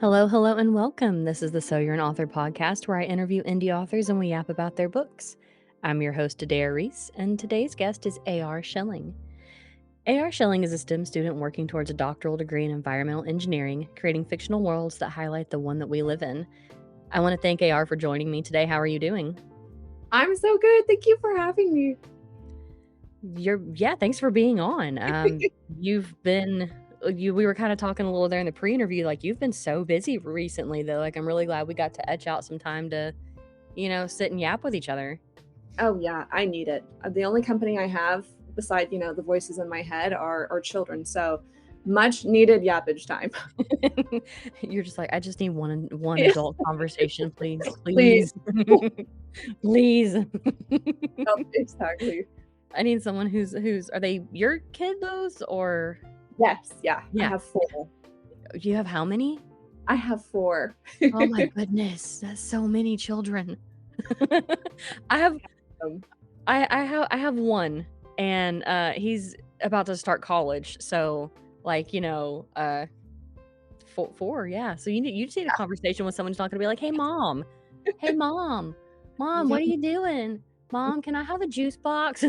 Hello, hello, and welcome. This is the So You're an Author podcast where I interview indie authors and we yap about their books. I'm your host, A.R Reese, and today's guest is A.R Schilling. A.R Schilling is a STEM student working towards a doctoral degree in environmental engineering, creating fictional worlds that highlight the one that we live in. I want to thank A.R for joining me today. How are you doing? I'm so good. Thank you for having me. Thanks for being on. We were kind of talking a little there in the pre-interview, like you've been so busy recently though. Like I'm really glad we got to etch out some time to, sit and yap with each other. Oh yeah, I need it. The only company I have beside, the voices in my head are children. So much needed yappage time. You're just like, I just need one adult conversation, please. Please. Please. Oh, exactly. I need someone who's are they your kiddos or? Yes, yeah. I have 4. You have how many? I have 4. Oh my goodness, that's so many children. I have one, and he's about to start college, so like four, yeah. So you just need a conversation with someone who's not gonna be like, hey mom, what are you doing? Mom, can I have a juice box?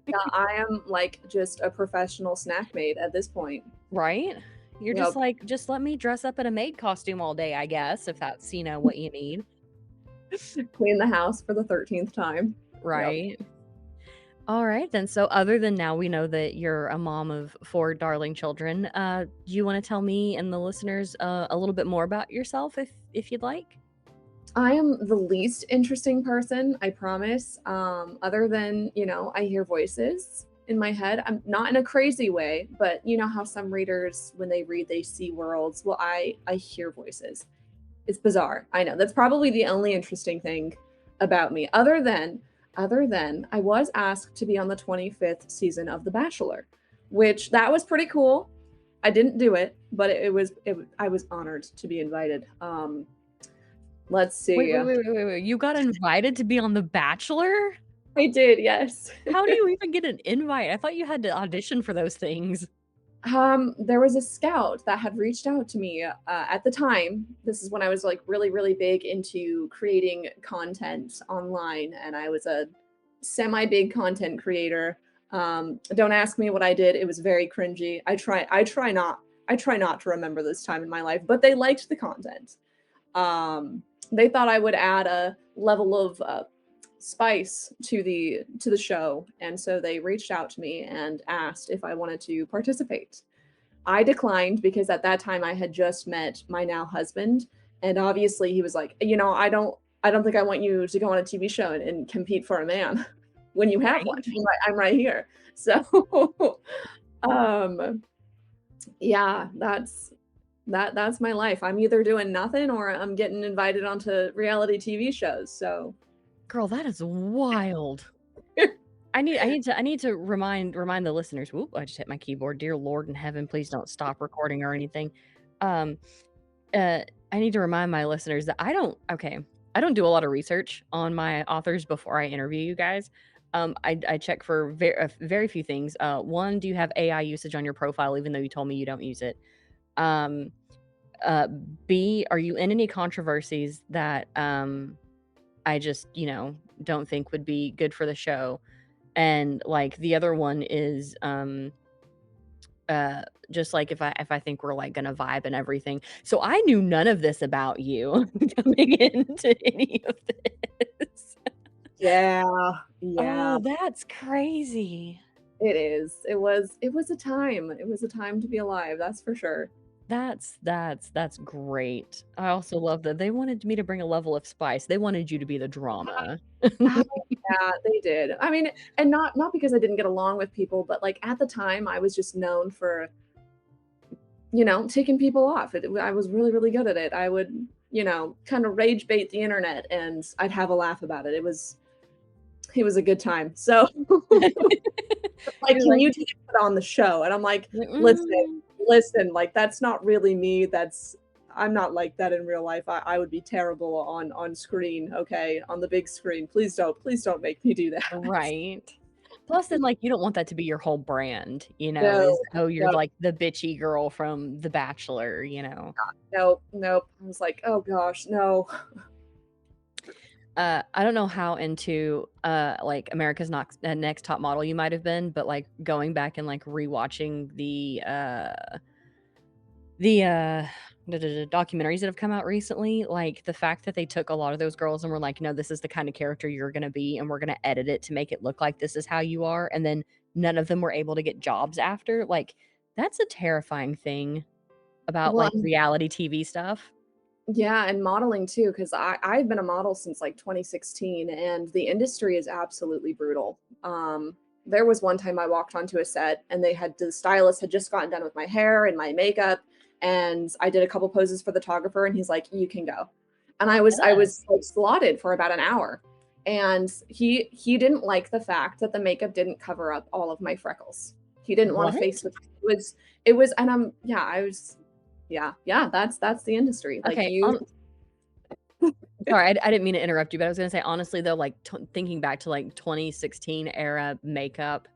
Yeah, I am like just a professional snack maid at this point. Right? You're just like, just let me dress up in a maid costume all day, I guess, if that's, what you need. Clean the house for the 13th time. Right. Yep. All right, then. So other than now we know that you're a mom of 4 darling children, do you want to tell me and the listeners a little bit more about yourself if you'd like? I am the least interesting person, I promise. Other than, I hear voices in my head. I'm not in a crazy way, but you know how some readers, when they read, they see worlds. Well, I hear voices. It's bizarre. I know. That's probably the only interesting thing about me. Other than I was asked to be on the 25th season of The Bachelor, which that was pretty cool. I didn't do it, but I was honored to be invited. Let's see. Wait. You got invited to be on The Bachelor? I did, yes. How do you even get an invite? I thought you had to audition for those things. There was a scout that had reached out to me at the time. This is when I was like really, really big into creating content online, and I was a semi-big content creator. Don't ask me what I did. It was very cringy. I try not to remember this time in my life, but they liked the content. They thought I would add a level of spice to the show, and so they reached out to me and asked if I wanted to participate. I declined because at that time I had just met my now husband, and obviously he was like, I don't think I want you to go on a TV show and compete for a man when you have one. I'm right here. So yeah, that's my life. I'm either doing nothing or I'm getting invited onto reality TV shows. So, girl, that is wild. I need to remind the listeners. Whoop! I just hit my keyboard. Dear Lord in heaven, please don't stop recording or anything. I need to remind my listeners that I don't do a lot of research on my authors before I interview you guys. I check for very few things. One, do you have AI usage on your profile, even though you told me you don't use it? B, are you in any controversies that I just, don't think would be good for the show? And like the other one is just like if I think we're like gonna vibe and everything. So I knew none of this about you coming into any of this. Yeah. Oh, that's crazy. It is. It was a time. It was a time to be alive, that's for sure. That's great. I also love that they wanted me to bring a level of spice. They wanted you to be the drama. Yeah, they did. I mean, and not because I didn't get along with people, but like at the time I was just known for, taking people off. I was really, really good at it. I would, kind of rage bait the internet and I'd have a laugh about it. It was a good time. So like, can you take it on the show? And I'm like, listen, like that's not really me. I'm not like that in real life. I would be terrible on screen. Okay. On the big screen. Please don't make me do that. Right. Plus, then, like, you don't want that to be your whole brand, you know, No, is, "Oh, you're, no, like, the bitchy girl from The Bachelor," you know? no, nope. I was like, "Oh gosh, no." I don't know how into, like, America's Next Top Model you might have been, but, like, going back and, like, rewatching the documentaries that have come out recently, like, the fact that they took a lot of those girls and were like, "No, this is the kind of character you're gonna be, and we're gonna edit it to make it look like this is how you are," and then none of them were able to get jobs after, like, that's a terrifying thing about, Well, like, reality TV stuff. yeah, and modeling too, because I've been a model since like 2016, and the industry is absolutely brutal. There was one time I walked onto a set, and the stylist had just gotten done with my hair and my makeup, and I did a couple poses for the photographer, and he's like, "You can go," and Ugh. I was like slotted for about an hour, and he didn't like the fact that the makeup didn't cover up all of my freckles. He didn't want a face What? with it was, and yeah, I was yeah, that's the industry. Like Okay, you sorry, I didn't mean to interrupt you, but I was gonna say, honestly, though, like, thinking back to, like, 2016 era makeup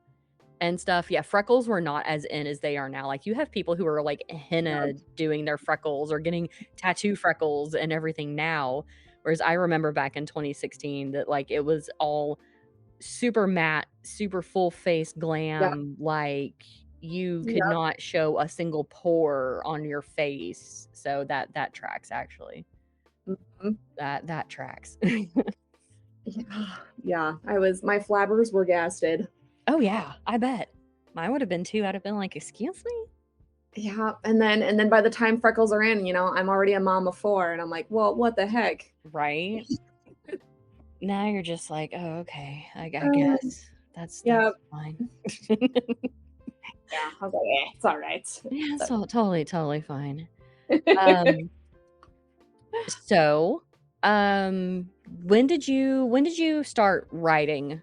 and stuff, yeah, freckles were not as in as they are now, like, you have people who are, like, henna doing their freckles or getting tattoo freckles and everything now, whereas I remember back in 2016 that, like, it was all super matte, super full face yeah, glam, like, you could yeah, not show a single pore on your face, so that tracks, actually. mhm. That tracks. Yeah, yeah, my flabbers were gasted. Oh, yeah, I bet. Mine would have been too. I'd have been like, "Excuse me?" Yeah, and then by the time freckles are in, I'm already a mom of 4, and I'm like, "Well, what the heck?" Right? Now you're just like, "Oh, okay. I Um, guess. That's yeah, fine." yeah, I was like, "Eh, it's alright." Yeah, So so totally fine. Um, so, when did you start writing?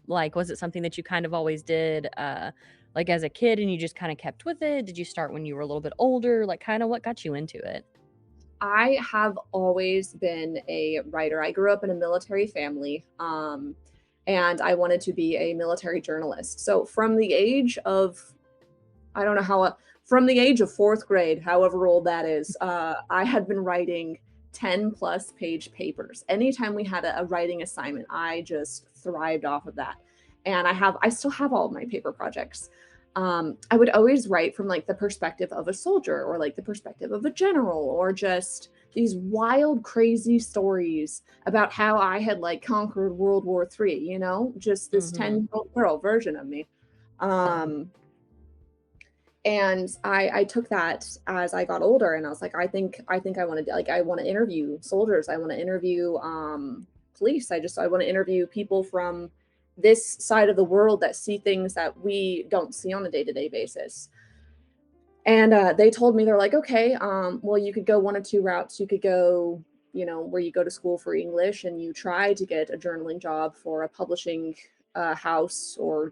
Like, was it something that you kind of always did, like, as a kid and you just kinda kept with it? Did you start when you were a little bit older? Like, kinda what got you into it? I have always been a writer. I grew up in a military family, and I wanted to be a military journalist. So from the age of I don't know how from the age of 4th grade, however old that is, I had been writing 10 plus page papers. Anytime we had a writing assignment, I just thrived off of that. And I still have all of my paper projects. I would always write from like the perspective of a soldier or like the perspective of a general or just these wild, crazy stories about how I had like conquered World War III, just this Mhm. 10-year-old girl version of me. Um, and I took that as I got older, and I was like, I think I want to like I want to interview soldiers. I want to interview police. I want to interview people from this side of the world that see things that we don't see on a day-to-day basis. And they told me, they're like, okay, well, you could go one of two routes. You could go, where you go to school for English and you try to get a journaling job for a publishing house or,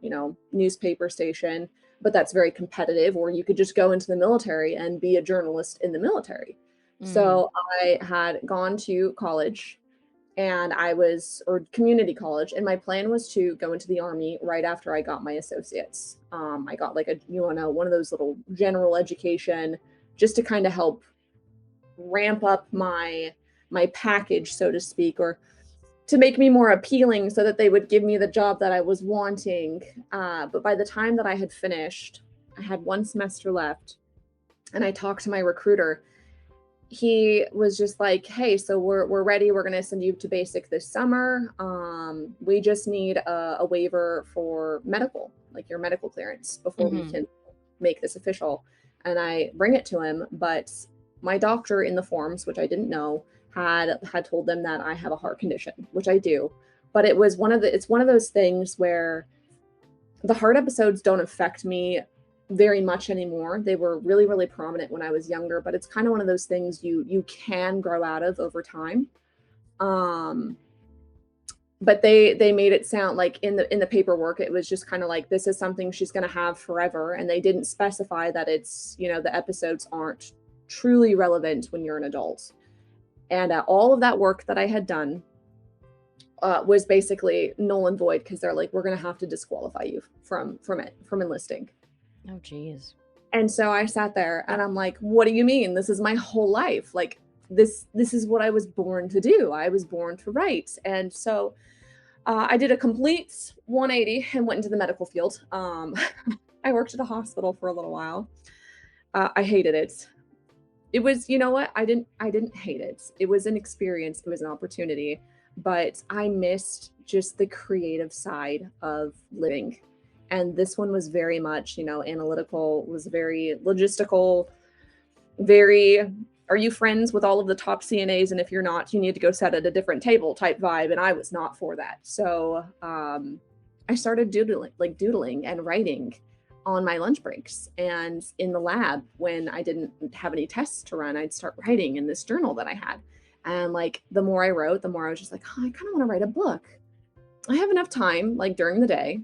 newspaper station, but that's very competitive. Or you could just go into the military and be a journalist in the military. Mm. So I had gone to college and or community college, and my plan was to go into the army right after I got my associates. I got like one of those little general education just to kind of help ramp up my package, so to speak, or to make me more appealing so that they would give me the job that I was wanting. But by the time that I had finished, I had one semester left, and I talked to my recruiter. He was just like, "Hey, so we're ready. We're gonna send you to basic this summer. We just need a waiver for medical, like your medical clearance, before we Mhm. can make this official." And I bring it to him, but my doctor in the forms, which I didn't know, had told them that I have a heart condition, which I do. But it's one of those things where the heart episodes don't affect me very much anymore. They were really, really prominent when I was younger, but it's kind of one of those things you can grow out of over time. Um, but they made it sound like in the paperwork it was just kind of like this is something she's going to have forever, and they didn't specify that it's the episodes aren't truly relevant when you're an adult. And all of that work that I had done was basically null and void because they're like, we're gonna have to disqualify you from enlisting. Oh, geez. And so I sat there and I'm like, what do you mean? This is my whole life. Like this is what I was born to do. I was born to write. And so I did a complete 180 and went into the medical field. I worked at a hospital for a little while. I hated it. It was, you know what? I didn't hate it. It was an experience, it was an opportunity, but I missed just the creative side of living. And this one was very much, analytical, was very logistical, very are you friends with all of the top CNAs? And if you're not, you need to go sit at a different table type vibe. And I was not for that. So I started doodling and writing on my lunch breaks. And in the lab, when I didn't have any tests to run, I'd start writing in this journal that I had. And like the more I wrote, the more I was just like, oh, I kind of want to write a book. I have enough time, like during the day,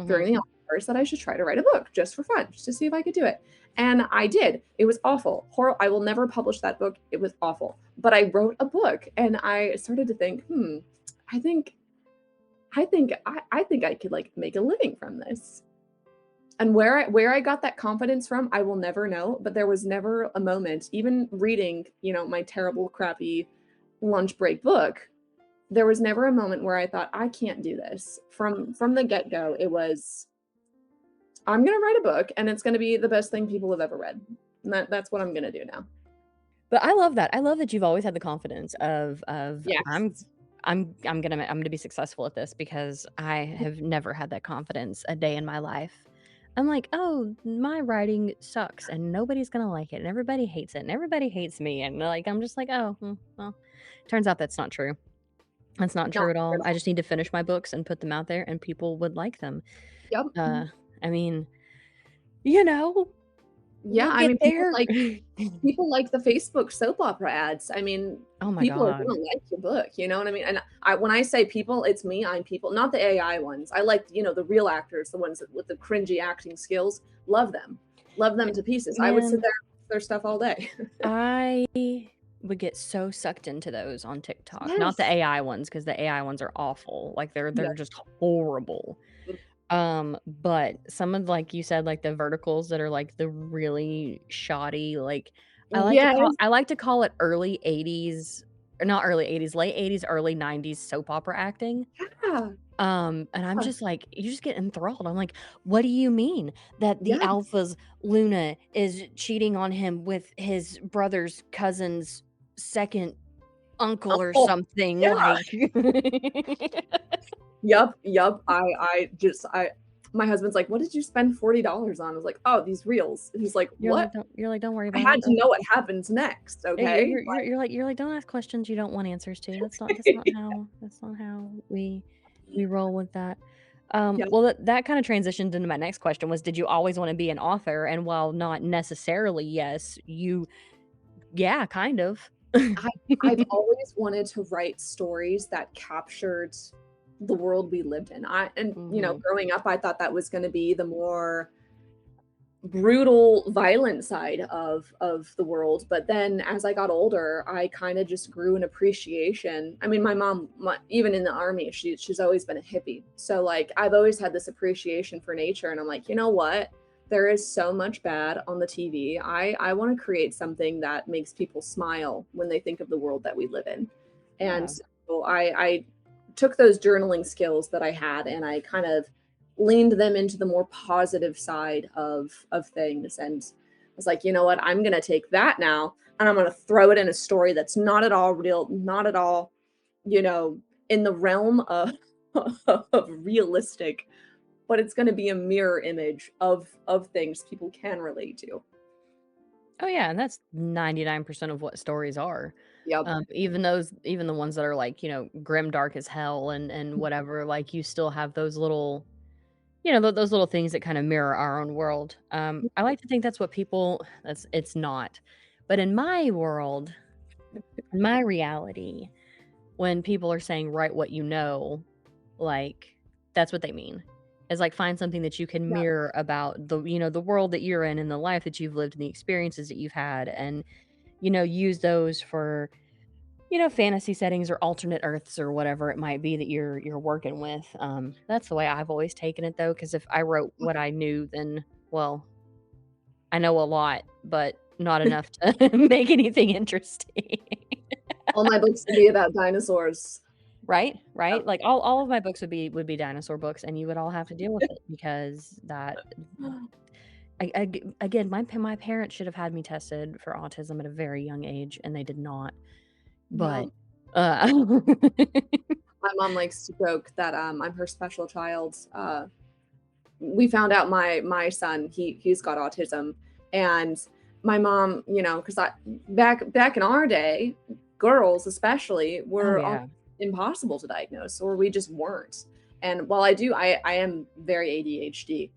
during the hours, that I should try to write a book just for fun, just to see if I could do it. And I did. It was awful. I will never publish that book. It was awful. But I wrote a book and I started to think, I think I could like make a living from this. And where I got that confidence from, I will never know. But there was never a moment, even reading, my terrible, crappy lunch break book, there was never a moment where I thought, I can't do this. From the get-go, it was, I'm gonna write a book and it's gonna be the best thing people have ever read. And that's what I'm gonna do now. But I love that. I love that you've always had the confidence of Yes. I'm gonna be successful at this because I have never had that confidence a day in my life. I'm like, oh, my writing sucks and nobody's gonna like it and everybody hates it and everybody hates me and like I'm just like, oh, well, turns out that's not true. That's not Not true at all. at I all. just need to finish my books and put them out there and people would like them. Yep. Uh, I mean, you know, Yeah, we'll I get mean, there. people like the Facebook soap opera ads. I mean, Oh my people are god. gonna like your book, you know what I mean? And when I say people, it's me, I'm people, not the AI ones. I like, the real actors, the ones with the cringy acting skills. Love them. Love them to pieces. I would sit Man, there and watch their stuff all day. I would get so sucked into those on TikTok. Not the Yes. AI ones, because the AI ones are awful. Like they're Yeah. just horrible. But some of like you said, like the verticals that are like the really shoddy, like Yes. I like to call it early 80s or not early 80s, late 80s, early 90s soap opera acting. Yeah. And I'm Yeah. just like, you just get enthralled. I'm like, what do you mean that the Yes. alpha's Luna is cheating on him with his brother's cousin's second uncle or Oh, something? yeah. Like, Yup, yup. I my husband's like, "What did you spend $40 on?" I was like, "Oh, these reels." He's like, "What?" you're like, don't worry I about had it. to know what happens next, Yeah, okay? you're like, "Don't ask questions you don't want answers to." That's not how we roll with that. Yeah. Well, that kinda transitioned into my next question was, did you always wanna be an author? And while not necessarily yes, yeah, kind of. I I've always wanted to write stories that captured the world we lived in. Mhm. Growing up, I thought that was gonna be the more brutal, violent side of the world. But then as I got older, I kind of just grew an appreciation. I mean, my mom, even in the army, she's always been a hippie. So like I've always had this appreciation for nature, and I'm like, you know what? There is so much bad on the TV. I want to create something that makes people smile when they think of the world that we live in. And Yeah. so I took those journaling skills that I had and I kind of leaned them into the more positive side of things and was like, you know what, I'm gonna take that now and I'm gonna throw it in a story that's not at all real, not at all, you know, in the realm of, of realistic, but it's gonna be a mirror image of things people can relate to. Oh, yeah, and that's 99% of what stories are. Yep. Even the ones that are, like, grim, dark as hell and whatever, like, you still have those little those little things that kinda mirror our own world. I like to think that's what people it's not. But in my world, in my reality, when people are saying, "Write what you know," like, that's what they mean. Is, like, find something that you can Yeah. mirror about the world that you're in and the life that you've lived and the experiences that you've had and, use those for fantasy settings or alternate earths or whatever it might be that you're working with. That's the way I've always taken it though, because if I wrote what I knew, then well, I know a lot, but not enough to make anything interesting. All my books would be about dinosaurs. Right? Right? Yep. Like, all of my books would be dinosaur books, and you would all have to deal with it because that again, my parents should have had me tested for autism at a very young age, and they did not, Yeah. but, uh My mom likes to joke that I'm her special child. We found out my son he's got autism, and my mom, because I back in our day, girls especially Oh, were yeah. impossible to diagnose, or we just weren't. And while I am very ADHD,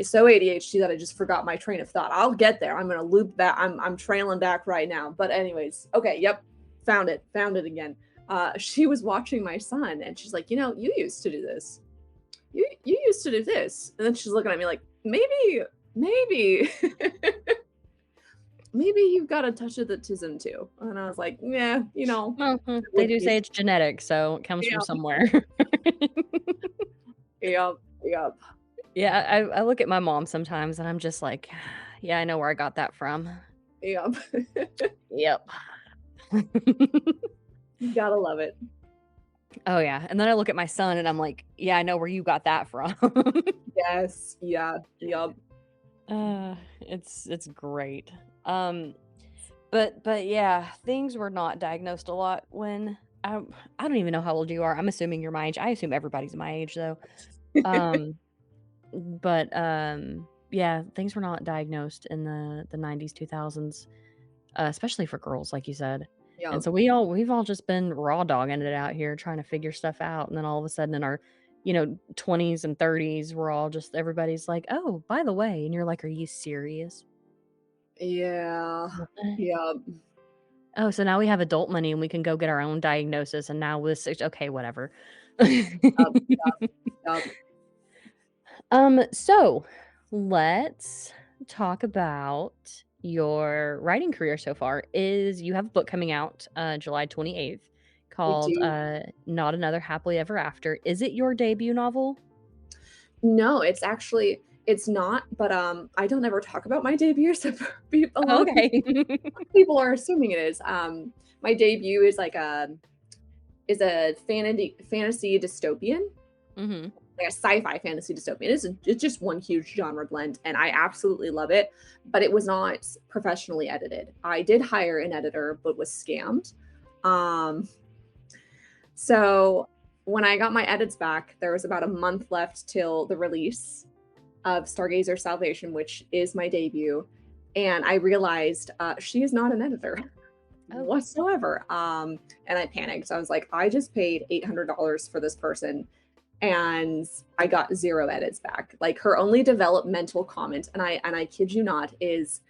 so ADHD that I just forgot my train of thought. I'll get there. I'm gonna loop back. I'm trailing back right now. But anyways, okay, yep, found it again. She was watching my son, and she's like, you used to do this. You used to do this, and then she's looking at me like, maybe, maybe you've got a touch of the autism too. And I was like, yeah, Mhm. They do say it's genetic, so it comes from yeah, somewhere. yep, yep, Yeah, I look at my mom sometimes, and I'm just like, "Yeah, I know where I got that from." yep. Yep. Gotta love it. Oh, yeah, and then I look at my son, and I'm like, "Yeah, I know where you got that from." Yes, yeah, yep. It's great. Um, but yeah, things were not diagnosed a lot when I don't even know how old you are. I'm assuming you're my age. I assume everybody's my age though. Um, but yeah, things were not diagnosed in the 90s, 2000s, especially for girls, like you said. And Yep. so we've all just been raw dogging it out here trying to figure stuff out. And then all of a sudden in our, 20s and 30s, we're all just everybody's like, "Oh, by the way." And you're like, "Are you serious?" Yeah. Yep. Oh, so now we have adult money and we can go get our own diagnosis, and now this okay, whatever. Yep. Yep. So let's talk about your writing career so far. You have a book coming out July 28th I called do. Not Another Happily Ever After. Is it your debut novel? No, it's not, but I don't ever talk about my debut, so a lot of Okay. people are assuming it is. My debut is like a fantasy dystopian, Mhm. like a sci-fi fantasy dystopian. It's just one huge genre blend, and I absolutely love it. But it was not professionally edited. I did hire an editor, but was scammed. Um, so when I got my edits back, there was about a month left till the release of Stargazer Salvation, which is my debut. And I realized she is not an editor Oh. whatsoever. And I panicked. I was like, I just paid $800 for this person, and I got zero edits back. Like, her only developmental comment, and I kid you not, is,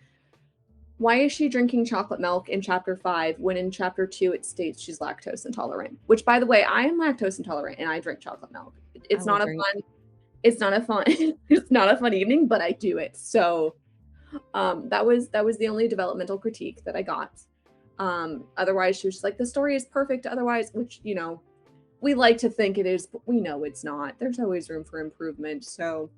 why is she drinking chocolate milk in chapter 5 when in chapter 2 it states she's lactose intolerant? Which, by the way, I am lactose intolerant and I drink chocolate milk. I It's will not a drink. fun it's not a fun it's not a fun evening, but I do it. So that was the only developmental critique that I got. Otherwise she was just like, the story is perfect otherwise, which, we like to think it is, but we know it's not. There's always room for improvement. So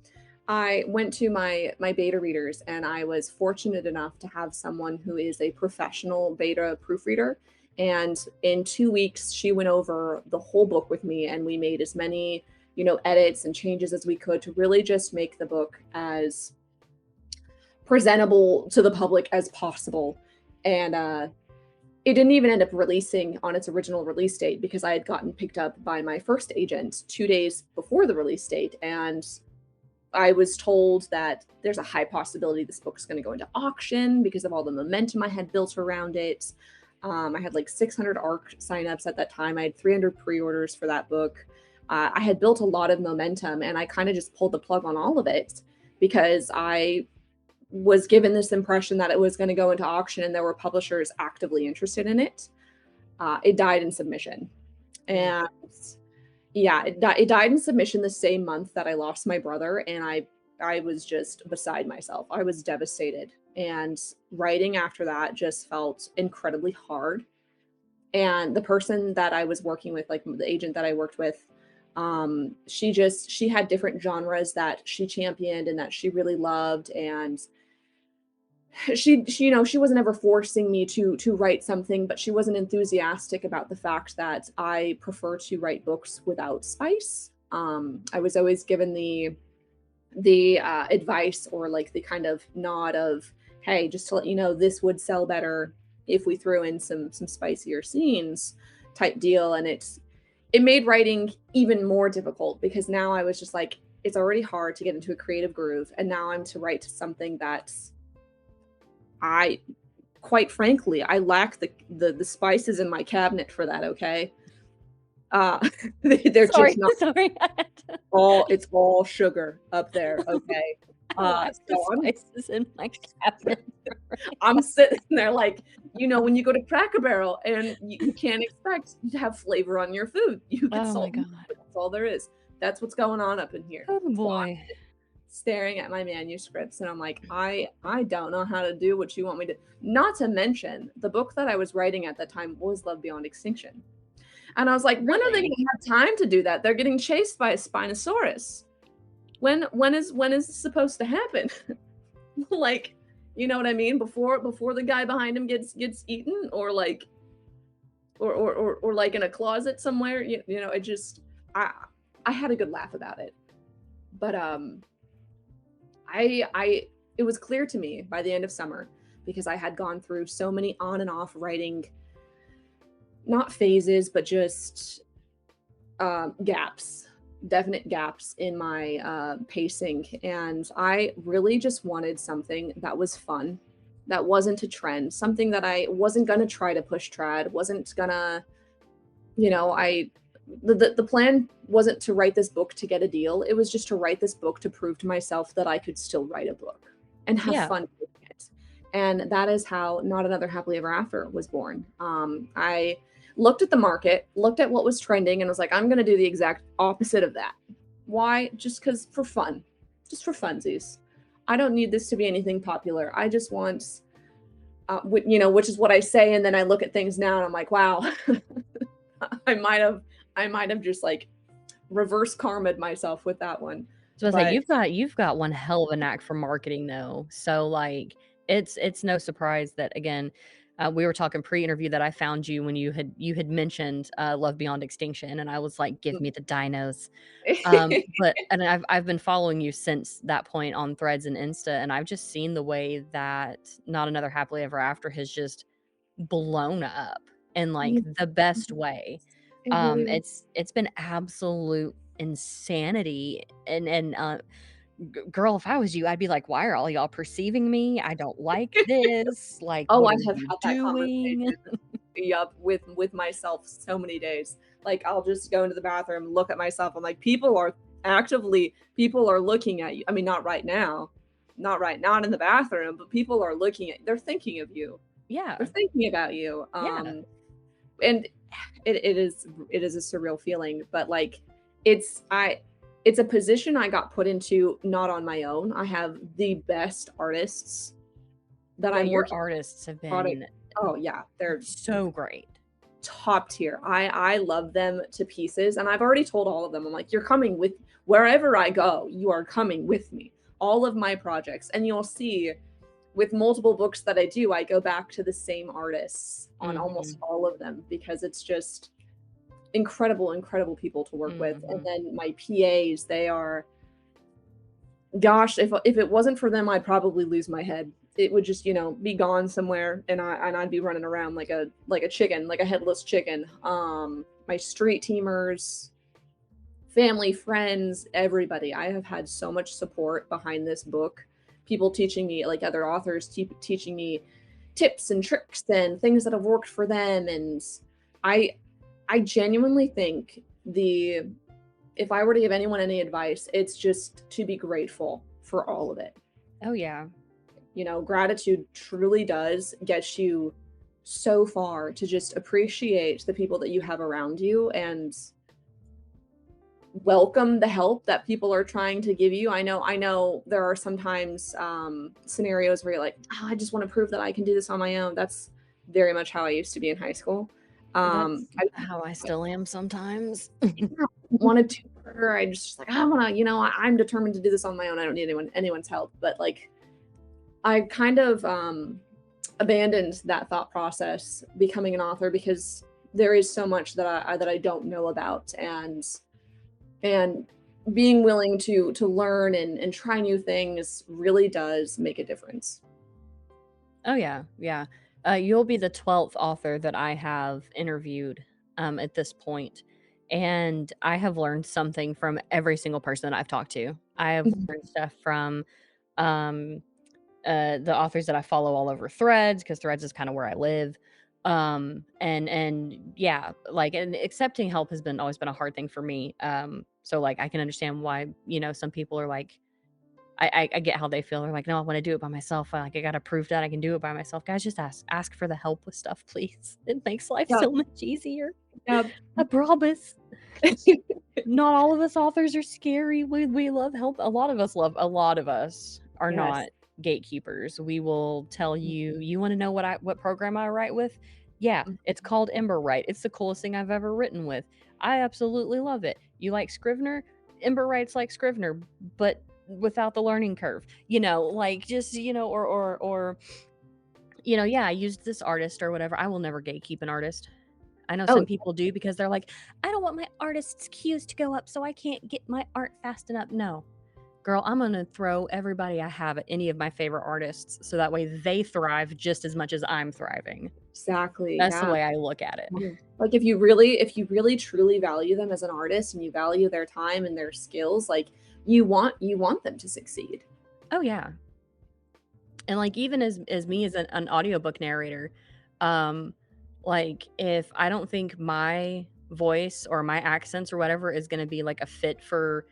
I went to my beta readers, and I was fortunate enough to have someone who is a professional beta proofreader. And in 2 weeks, she went over the whole book with me, and we made as many, edits and changes as we could to really just make the book as presentable to the public as possible. And it didn't even end up releasing on its original release date because I had gotten picked up by my first agent 2 days before the release date. And I was told that there's a high possibility this book's going to go into auction because of all the momentum I had built around it. I had like 600 ARC signups at that time. I had 300 pre-orders for that book. I had built a lot of momentum, and I kind of just pulled the plug on all of it because I was given this impression that it was going to go into auction and there were publishers actively interested in it. It died in submission. Mm. And yeah, it died in submission the same month that I lost my brother, and I was just beside myself. I was devastated. And writing after that just felt incredibly hard. And the person that I was working with, like the agent that I worked with, she had different genres that she championed and that she really loved. And she, she wasn't ever forcing me to write something, but she wasn't enthusiastic about the fact that I prefer to write books without spice. I was always given the advice, or like the kind of nod of, hey, just to let you know, this would sell better if we threw in some spicier scenes, type deal. And it made writing even more difficult, because now I was just like, it's already hard to get into a creative groove, and now I'm to write something that's, I quite frankly, I lack the spices in my cabinet for that. Okay. uh they're Sorry, just not. sorry. It's all sugar up there. Okay. I lack the So spices in my cabinet. I'm sitting there like, when you go to Cracker Barrel and you can't expect to have flavor on your food. You get Oh my salt and god. pepper. That's all there is. That's what's going on up in here. Oh So I'm boy. staring at my manuscripts and I'm like, I don't know how to do what you want me to. Not to mention, the book that I was writing at that time was Love Beyond Extinction. And I was like, when are they Really? going to have time to do that? They're getting chased by a Spinosaurus. When is this supposed to happen? Like, you know what I mean? Before the guy behind him gets eaten, or like, or like in a closet somewhere. It just, I I had a good laugh about it. But I it was clear to me by the end of summer, because I had gone through so many on and off writing, not phases, but just gaps, definite gaps in my pacing. And I really just wanted something that was fun, that wasn't a trend, something that I wasn't going to try to push trad, wasn't going to, the plan wasn't to write this book to get a deal. It was just to write this book to prove to myself that I could still write a book and have Yeah. fun with it. And that is how Not Another Happily Ever After was born. I looked at the market, looked at what was trending, and was like, I'm going to do the exact opposite of that. Why? Just because, for fun, just for funsies. I don't need this to be anything popular. I just want, which is what I say, and then I look at things now and I'm like, wow, I might have just like reverse karma'd myself with that one. So I say But you've got one hell of a knack for marketing though. So like it's no surprise that again, we were talking pre-interview that I found you when you had mentioned Love Beyond Extinction, and I was like, give me the dinos. But and I've been following you since that point on Threads and Insta, and I've just seen the way that Not Another Happily Ever After has just blown up in like it the best way. really is. It's been absolute insanity, and girl, if I was you, I'd be like, why are all y'all perceiving me? I don't like this. Like, Oh, what I are have you had that doing? conversation. Yup, with myself so many days. Like, I'll just go into the bathroom, look at myself. I'm like, people are looking at you. I mean, not right now, not in the bathroom, but people are looking at. They're thinking of you. They're Yeah, thinking about you. yeah. And it is a surreal feeling, but like, it's I it's a position I got put into not on my own. I have the best artists that Yeah, I'm your working artists have product. been Oh yeah, they're so great. top tier. I love them to pieces, and I've already told all of them. I'm like, you're coming with wherever I go. You are coming with me. All of my projects, and you'll see with multiple books that I do, I go back to the same artists on almost Mhm, all of them, because it's just incredible people to work with. And mhm. then my PAs, they are, gosh, if it wasn't for them, I'd probably lose my head. It would just, be gone somewhere, and I'd be running around like a chicken, like a headless chicken. My street teamers, family, friends, everybody. I have had so much support behind this book. People teaching me, like other authors teaching me tips and tricks and things that have worked for them. And I I genuinely think the if I were to give anyone any advice, it's just to be grateful for all of it. Oh, yeah. Gratitude truly does get you so far, to just appreciate the people that you have around you. And welcome the help that people are trying to give you. I know there are sometimes scenarios where you're like, oh, I just want to prove that I can do this on my own. That's very much how I used to be in high school. That's I how I still am sometimes. wanted to murder. I just like, I want to, I'm determined to do this on my own. I don't need anyone's help. But like, I kind of abandoned that thought process becoming an author because there is so much that I don't know about, and being willing to learn and try new things really does make a difference. Oh yeah, yeah. You'll be the 12th author that I have interviewed at this point, and I have learned something from every single person that I've talked to. I have Mhm. learned stuff from um, the authors that I follow all over Threads, because Threads is kind of where I live. And yeah, like, and accepting help has been always been a hard thing for me. So like I can understand why, some people are like, I get how they feel. They're like, no, I want to do it by myself. I gotta prove that I can do it by myself. Guys, just ask for the help with stuff, please. It makes life Yeah, so much easier. yeah. I promise. Not all of us authors are scary. We love help. A lot of us are not Yes. gatekeepers. We will tell you, you want to know what program I write with? Yeah, it's called Emberwrite. It's the coolest thing I've ever written with. I absolutely love it. You like Scrivener? Emberwrite's like Scrivener, but without the learning curve. Like, just, or yeah, I used this artist or whatever. I will never gatekeep an artist. I know Oh, some people do because they're like, I don't want my artist's queues to go up so I can't get my art fast enough. No, girl, I'm going to throw everybody I have at any of my favorite artists so that way they thrive just as much as I'm thriving. exactly. That's the Yeah. way I look at it. Like if you really truly value them as an artist and you value their time and their skills, like you want them to succeed. Oh, yeah. And like, even as me as an audiobook narrator, um, like, if I don't think my voice or my accents or whatever is going to be like a fit for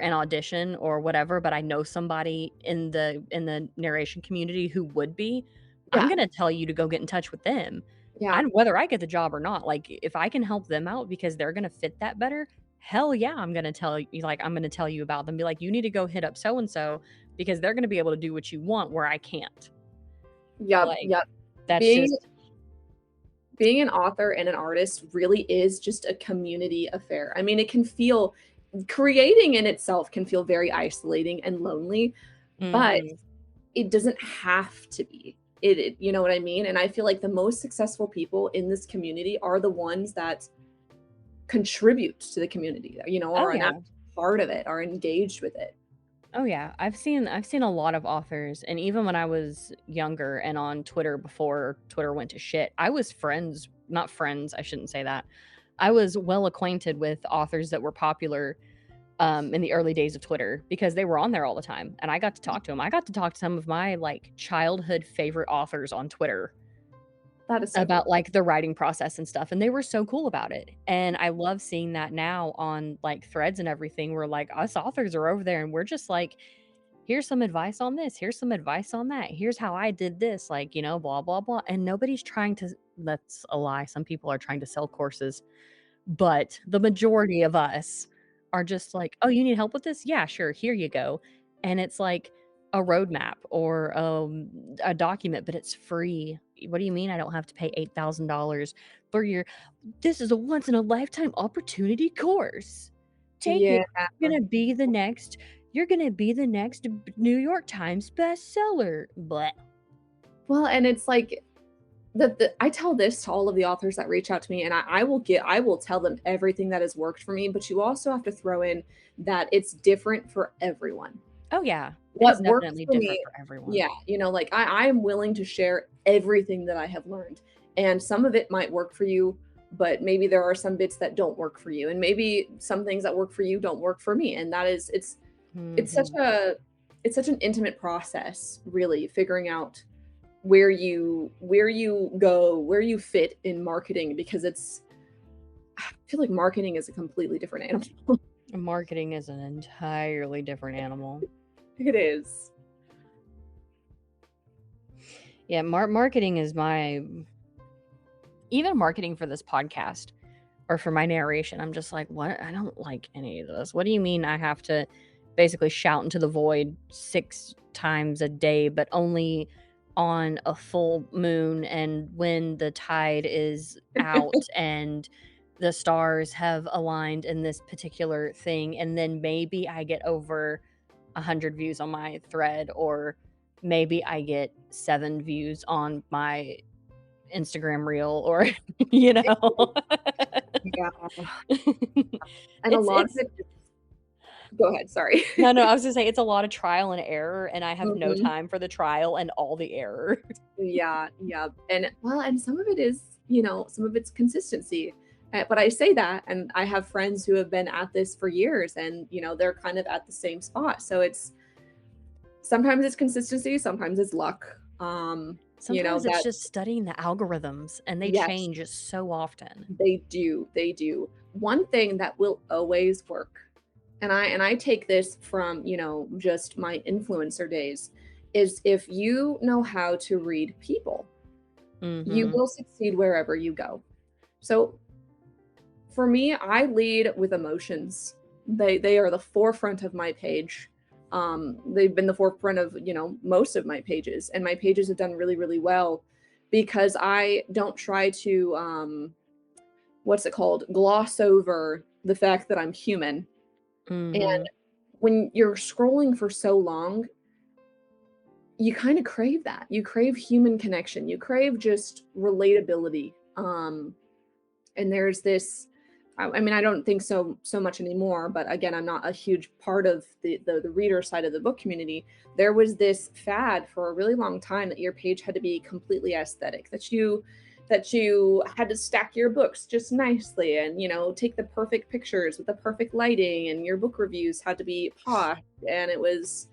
an audition or whatever, but I know somebody in the narration community who would be, I'm Yeah. going to tell you to go get in touch with them. Yeah. Whether I get the job or not, like, if I can help them out because they're going to fit that better, hell yeah, I'm going to tell you, like, I'm going to tell you about them. Be like, you need to go hit up so and so because they're going to be able to do what you want where I can't. Yep. Like, Yep. that's Being just being an author and an artist really is just a community affair. I mean, it can feel creating in itself can feel very isolating and lonely, but mhm. it doesn't have to be. You know what I mean? And I feel like the most successful people in this community are the ones that contribute to the community, Oh are an yeah. active part of it, are engaged with it. Oh yeah. I've seen a lot of authors, and even when I was younger and on Twitter before Twitter went to shit, I was friends, not friends, I shouldn't say that. I was well acquainted with authors that were popular in the early days of Twitter because they were on there all the time and I got to talk to them. I got to talk to some of my like childhood favorite authors on Twitter That is so cool. about like the writing process and stuff, and they were so cool about it. And I love seeing that now on like Threads and everything, where like us authors are over there and we're just like, here's some advice on this, here's some advice on that, here's how I did this, like, blah blah blah. And nobody's trying to, that's a lie, some people are trying to sell courses, but the majority of us are just like, "Oh, you need help with this? Yeah, sure, here you go." And it's like a roadmap or, a document, but it's free. What do you mean I don't have to pay $8,000 for your this is a once in a lifetime opportunity course. Take it. Yeah. You're gonna be the next New York Times bestseller. Bleh. Well, and it's like I tell this to all of the authors that reach out to me, and I will tell them everything that has worked for me, but you also have to throw in that it's different for everyone. Oh, yeah. It is What works definitely for different me, for everyone. yeah, like I am willing to share everything that I have learned, and some of it might work for you, but maybe there are some bits that don't work for you, and maybe some things that work for you don't work for me, and that is it's such Mhm. a it's such an intimate process, really figuring out where you fit in marketing, because I feel like marketing is a completely different animal. Marketing is an entirely different animal. It is. Yeah, marketing is my even marketing for this podcast. or for my narration. I'm just like, what? I don't like any of this. What do you mean I have to basically shout into the void 6 times a day, but only on a full moon and when the tide is out and the stars have aligned in this particular thing, and then maybe I get over 100 views on my thread, or maybe I get 7 views on my Instagram reel, or you know. Yeah, and a it's lot of it's it go ahead, sorry. no, I was gonna say it's a lot of trial and error, and I have no Mhm. time for the trial and all the error. Yeah, yeah, and well, and some of it is, some of it's consistency. But I say that, and I have friends who have been at this for years, and they're kind of at the same spot. So it's sometimes it's consistency, sometimes it's luck. Sometimes it's That just studying the algorithms, and they yes, change so often. they do, they do. One thing that will always work, and I take this from just my influencer days, is if you know how to read people, you Mhm. will succeed wherever you go. So for me, I lead with emotions. They are the forefront of my page. They've been the forefront of, most of my pages, and my pages have done really, really well because I don't try to what's it called? Gloss over the fact that I'm human. And Mhm. when you're scrolling for so long, you kind of crave that. You crave human connection. You crave just relatability. And there's this I mean, I don't think so much anymore, but again, I'm not a huge part of the reader side of the book community. There was this fad for a really long time that your page had to be completely aesthetic, that you had to stack your books just nicely and take the perfect pictures with the perfect lighting, and your book reviews had to be posh, and it was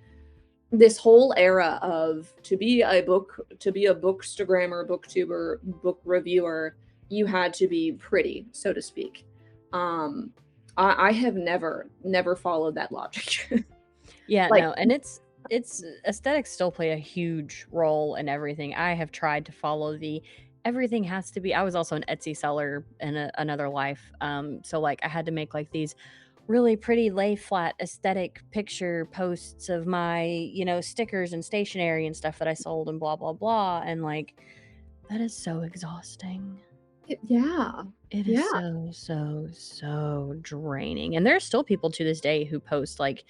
this whole era of to be a bookstagrammer, booktuber, book reviewer, you had to be pretty, so to speak. Um, I have never followed that logic. Yeah, Like, no, and it's aesthetics still play a huge role in everything. I have tried to follow the everything has to be. I was also an Etsy seller in another life. So like I had to make like these really pretty lay flat aesthetic picture posts of my, stickers and stationery and stuff that I sold and blah blah blah, and like that is so exhausting. yeah, It is yeah, so, so, so draining. And there's still people to this day who post like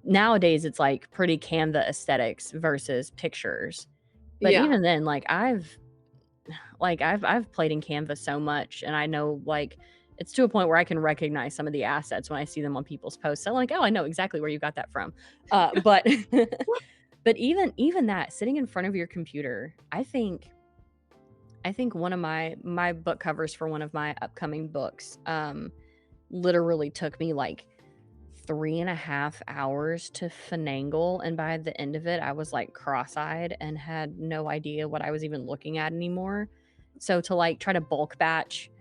nowadays it's like pretty Canva aesthetics versus pictures. But yeah, even then, I've played in Canva so much, and I know like it's to a point where I can recognize some of the assets when I see them on people's posts. So I'm like, oh, I know exactly where you got that from. But but even that sitting in front of your computer, I think one of my book covers for one of my upcoming books literally took me like 3.5 hours to finagle, and by the end of it, I was, like, cross-eyed and had no idea what I was even looking at anymore. So to, like, try to bulk batch,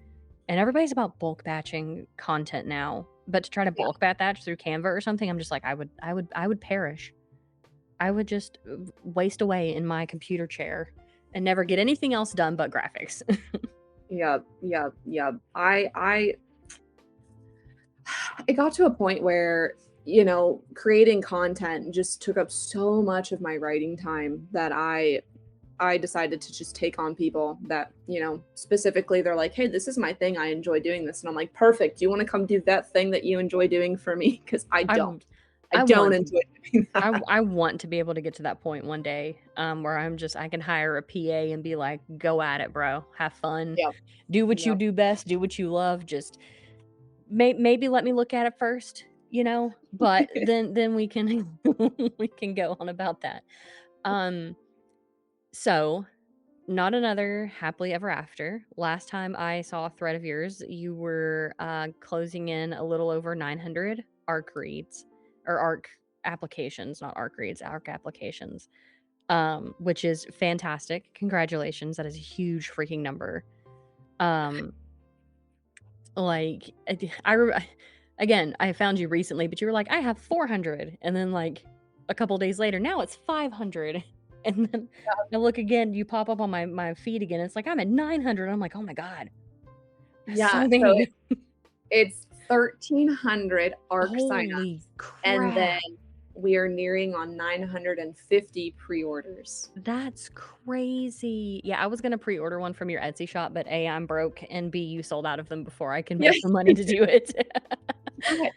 and everybody's about bulk batching content now, but to try to yeah, bulk batch through Canva or something, I'm just like, I would perish. I would just waste away in my computer chair and never get anything else done but graphics. yeah, yeah, yeah. I it got to a point where creating content just took up so much of my writing time that I decided to just take on people that, specifically they're like, "Hey, this is my thing. I enjoy doing this." And I'm like, "Perfect. Do you want to come do that thing that you enjoy doing for me?" Because I I w don't. I I don't want to enjoy doing that. I want to be able to get to that point one day, where I can hire a PA and be like, "Go at it, bro. Have fun. Yep. Do what you Yep. do best. Do what you love. Just maybe let me look at it first, but then we can we can go on about that." Um, so not another happily ever after. Last time I saw a thread of yours, you were closing in a little over 900 ARC reads or ARC applications, not ARC reads, ARC applications, which is fantastic. Congratulations. That is a huge freaking number. Um, like, again, I found you recently, but you were like, I have 400. And then, like, a couple days later, now it's 500. And then I look again, you pop up on my feed again. It's like, I'm at 900. I'm like, oh my God. Yeah, So so many. it's 1,300 ARC Holy signups, and then crap. we are nearing on 950 pre-orders. That's crazy. Yeah, I was gonna pre-order one from your Etsy shop, but A, I'm broke, and B, you sold out of them before I can Yeah. make the money to do it. Yeah,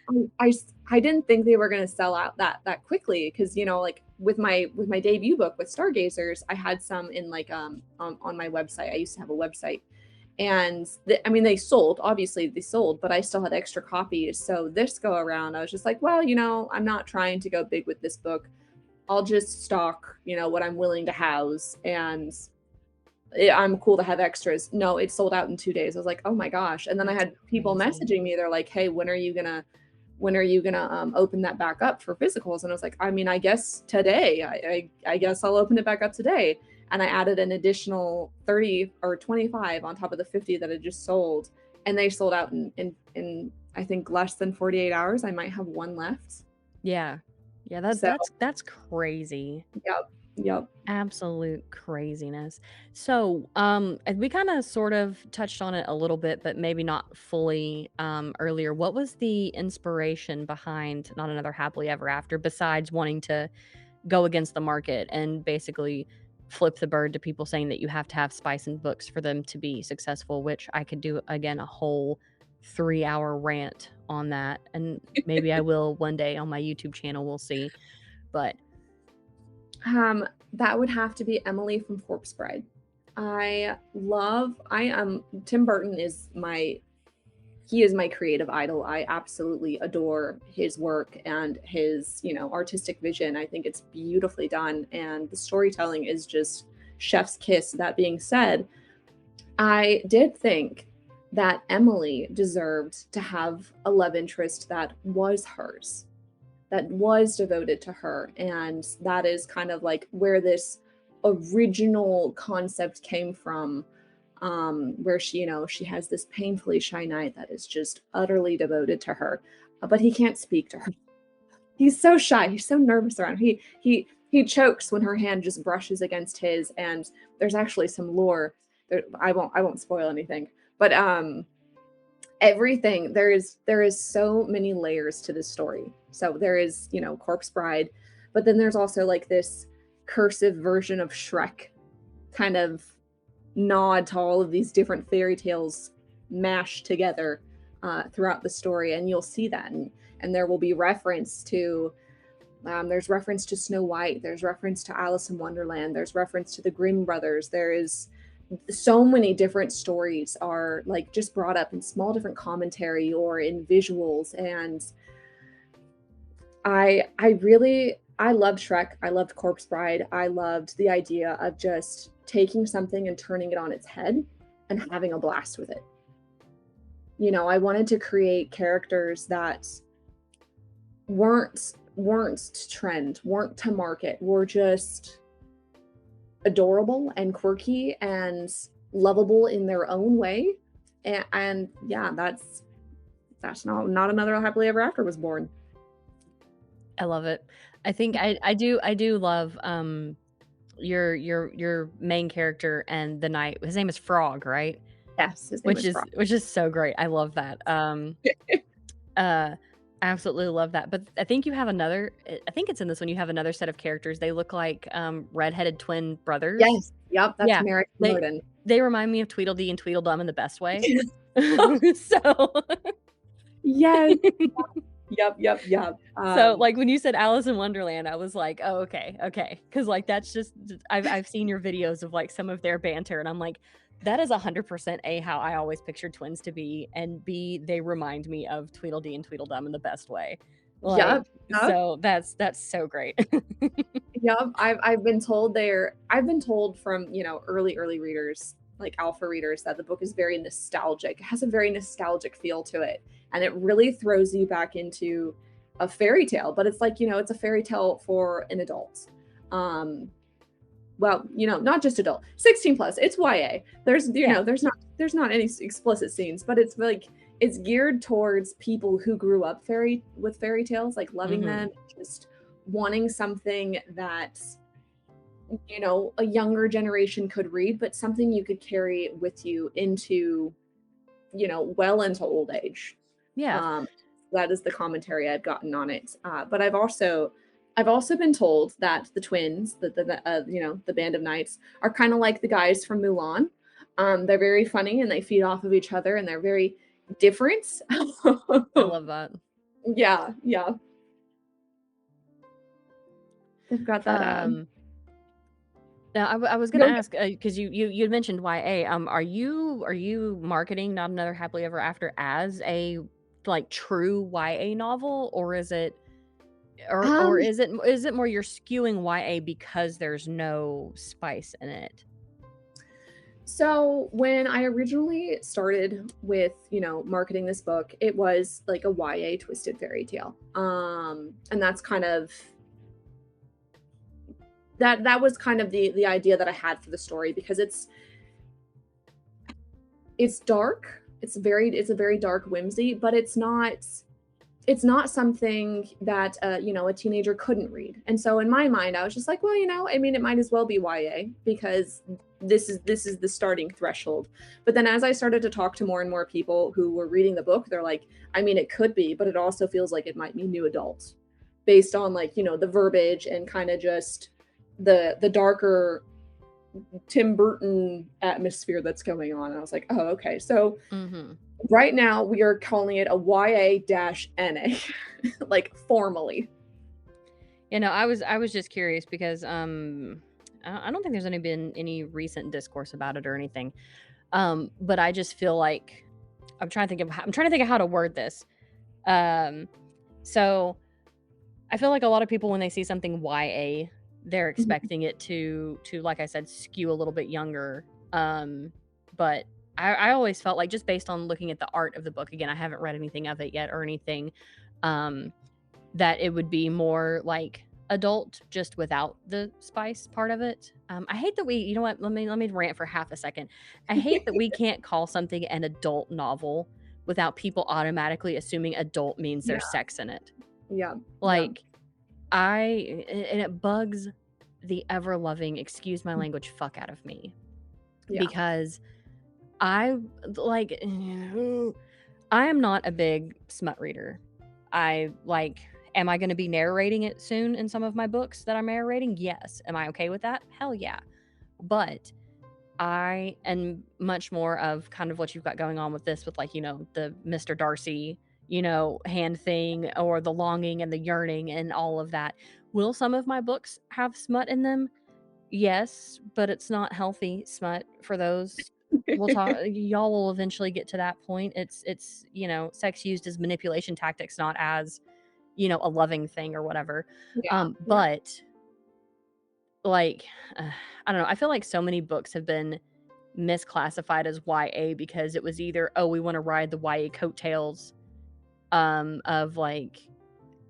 I didn't think they were gonna sell out that quickly because, you know, like, with my debut book with Stargazers, I had some in, like, on my website. I used to have a website, and I mean, they sold, obviously they sold, but I still had extra copies. So this go around, I was just like, well, you know, I'm not trying to go big with this book. I'll just stock, you know, what I'm willing to house, and I'm cool to have extras. No, it sold out in 2 days. I was like, oh my gosh. And then I That's had people crazy. messaging me. They're like, hey, when are you gonna open that back up for physicals? And I was like, I mean, I guess today. I guess I'll open it back up today. And I added an additional 30 or 25 on top of the 50 that I just sold. And they sold out in I think less than 48 hours. I might have one left. Yeah. Yeah, that So that's crazy. yep, yep. Absolute craziness. So, and we kinda sort of touched on it a little bit, but maybe not fully, earlier. What was the inspiration behind Not Another Happily Ever After, besides wanting to go against the market and basically flip the bird to people saying that you have to have spice in books for them to be successful, which I could do, again, a whole 3-hour rant on that, and maybe I will one day on my YouTube channel, we'll see. But That would have to be Emily from Corpse Bride. I am Tim Burton is my he is my creative idol. I absolutely adore his work and his, you know, artistic vision. I think it's beautifully done and the storytelling is just chef's kiss. That being said, I did think that Emily deserved to have a love interest that was hers, that was devoted to her. And that is kind of like where this original concept came from, where she, you know, she has this painfully shy knight that is just utterly devoted to her, but he can't speak to her. He's so shy. He's so nervous around. He chokes when her hand just brushes against his. And there's actually some lore. There, I won't spoil anything, but everything there is so many layers to this story. So there is, you know, Corpse Bride, but then there's also like this cursive version of Shrek kind of nod to all of these different fairy tales mashed together throughout the story, and you'll see that, and there will be reference to there's reference to Snow White, there's reference to Alice in Wonderland, there's reference to the Grimm brothers. There is so many different stories are like just brought up in small different commentary or in visuals. And I loved Shrek, I loved Corpse Bride, I loved the idea of just taking something and turning it on its head and having a blast with it. You know, I wanted to create characters that weren't to trend, weren't to market, were just adorable and quirky and lovable in their own way. And yeah, that's not another happily ever after was born. I love it. I think I do love, your main character and the knight. His name is Frog, right? Yes, his name is Frog. Which is so great. I love that. Uh, I absolutely love that. But I think you have another. I think it's in this one. You have another set of characters. They look like redheaded twin brothers. Yes, yep, that's Yeah, Merrick and they Morden. they remind me of Tweedledee and Tweedledum in the best way. So Yes. Yep, yep, yep. so, like, when you said Alice in Wonderland, I was like, "Oh, okay," because like, that's just I've seen your videos of, like, some of their banter, and I'm like, "That is 100% A, how I always pictured twins to be, and B, they remind me of Tweedledee and Tweedledum in the best way." Like, Yep, yep, so that's so great. yep. I've been told from, you know, early readers, like alpha readers, that the book is very nostalgic. It has a very nostalgic feel to it. And it really throws you back into a fairy tale, but it's like, you know, it's a fairy tale for an adult. Um, well, you know, not just adult, 16 plus. It's YA. There's, you Yeah. know, there's not any explicit scenes, but it's like it's geared towards people who grew up with fairy tales, like loving Mhm. them, just wanting something that, you know, a younger generation could read, but something you could carry with you into you know, well into old age. Yeah. Um, that is the commentary I've gotten on it. But I've also been told that the twins, the you know, the band of knights, are kind of like the guys from Mulan. They're very funny and they feed off of each other and they're very different. I love that. Yeah, yeah. They've got that. Now I was gonna ask because you had mentioned YA. Are you marketing Not Another Happily Ever After as a like true YA novel, or is it or is it more you're skewing YA because there's no spice in it? So when I originally started with, you know, marketing this book, it was like a YA twisted fairy tale. And that's kind of that was kind of the idea that I had for the story because it's dark. It's a very dark whimsy, but it's not something that you know, a teenager couldn't read. And so in my mind I was just like, well, you know, I mean, it might as well be YA because this is the starting threshold. But then as I started to talk to more and more people who were reading the book, they're like, I mean, it could be, but it also feels like it might be new adult based on, like, you know, the verbiage and kind of just the darker Tim Burton atmosphere that's going on. And I was like, oh, okay. So right now we are calling it a YA-NA, like formally. You know, I was just curious because I don't think there's been any recent discourse about it or anything. But I just feel like I'm trying to think of how to word this. So I feel like a lot of people when they see something YA, they're expecting it to like I said, skew a little bit younger. But I always felt like, just based on looking at the art of the book, again, I haven't read anything of it yet or anything, that it would be more like adult, just without the spice part of it. I hate that you know what, let me rant for half a second. I hate that we can't call something an adult novel without people automatically assuming adult means there's sex in it. Yeah. Like, and it bugs the ever-loving, excuse my language, fuck out of me. Because I am not a big smut reader. Am I going to be narrating it soon in some of my books that I'm narrating? Yes. Am I okay with that? Hell yeah. But I am much more of kind of what you've got going on with this, with, like, you know, the Mr. Darcy, you know, hand thing, or the longing and the yearning and all of that. Will some of my books have smut in them? Yes, but it's not healthy smut for those. We'll talk. Y'all will eventually get to that point. It's you know, sex used as manipulation tactics, not as, you know, a loving thing or whatever. But like, I don't know. I feel like so many books have been misclassified as YA because it was either, oh, we want to ride the YA coattails of, like,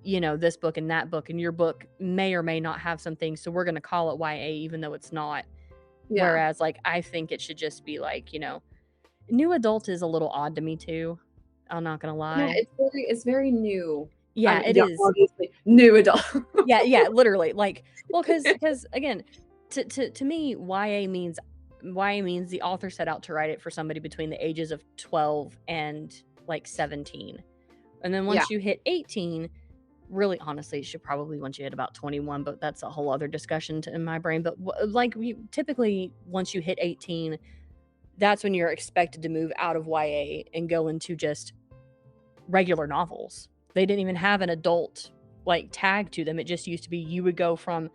you know, this book and that book, and your book may or may not have some things, so we're going to call it YA even though it's not. Whereas, like, I think it should just be like, you know, new adult is a little odd to me too. I'm not gonna lie. Yeah, it's very new. Yeah, it is. Obviously, new adult. yeah, literally. Like, well, because again, to me, YA means the author set out to write it for somebody between the ages of 12 and like 17. And then once you hit 18, really, honestly, it should probably once you hit about 21, but that's a whole other discussion in my brain. But like, typically, once you hit 18, that's when you're expected to move out of YA and go into just regular novels. They didn't even have an adult like tag to them. It just used to be you would go from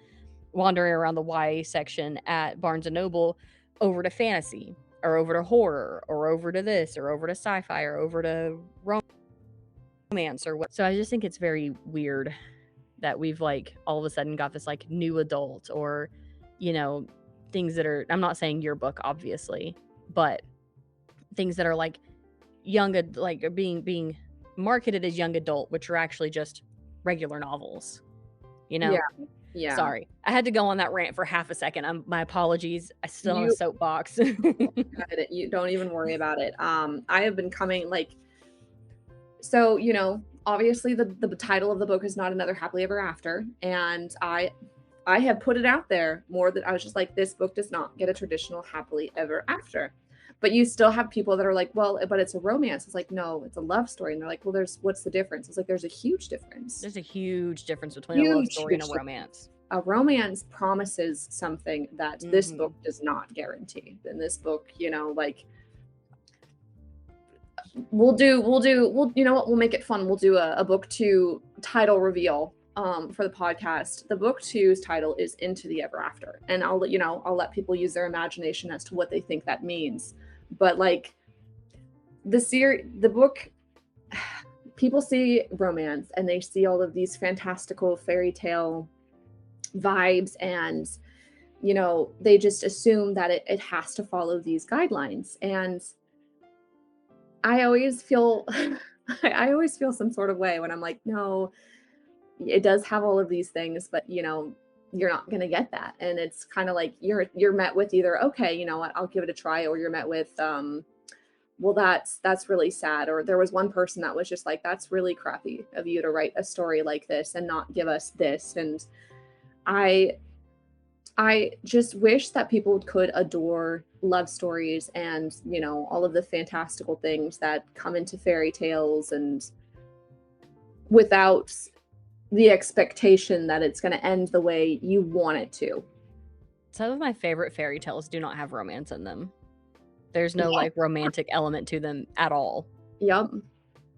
wandering around the YA section at Barnes and Noble over to fantasy, or over to horror, or over to this, or over to sci-fi, or over to romance, or what. So I just think it's very weird that we've, like, all of a sudden got this like new adult, or, you know, things that are, I'm not saying your book obviously, but things that are like young, like, are being marketed as young adult, which are actually just regular novels, you know? Yeah. Sorry, I had to go on that rant for half a second. My apologies. I still on a soapbox. You don't even worry about it. I have been coming, like, so, you know, obviously the title of the book is Not Another Happily Ever After, and I have put it out there more that I was just like, this book does not get a traditional happily ever after. But you still have people that are like, well, but it's a romance. It's like, no, it's a love story. And they're like, well, what's the difference? It's like, there's a huge difference. There's a huge difference between a love Huge, story and a huge romance. A romance promises something that this book does not guarantee. In this book, you know, like we'll you know what, we'll make it fun. We'll do a book 2 title reveal for the podcast. The book 2's title is Into the Ever After, and I'll let people use their imagination as to what they think that means. But like the book, people see romance and they see all of these fantastical fairy tale vibes, and you know, they just assume that it has to follow these guidelines. And I always feel I always feel some sort of way when I'm like, no, it does have all of these things, but you know, you're not going to get that. And it's kind of like you're met with either, okay, you know what, I'll give it a try, or you're met with well, that's really sad. Or there was one person that was just like, that's really crappy of you to write a story like this and not give us this. And I just wish that people could adore love stories and, you know, all of the fantastical things that come into fairy tales, and without the expectation that it's going to end the way you want it to. Some of my favorite fairy tales do not have romance in them. There's no like romantic element to them at all. Yep.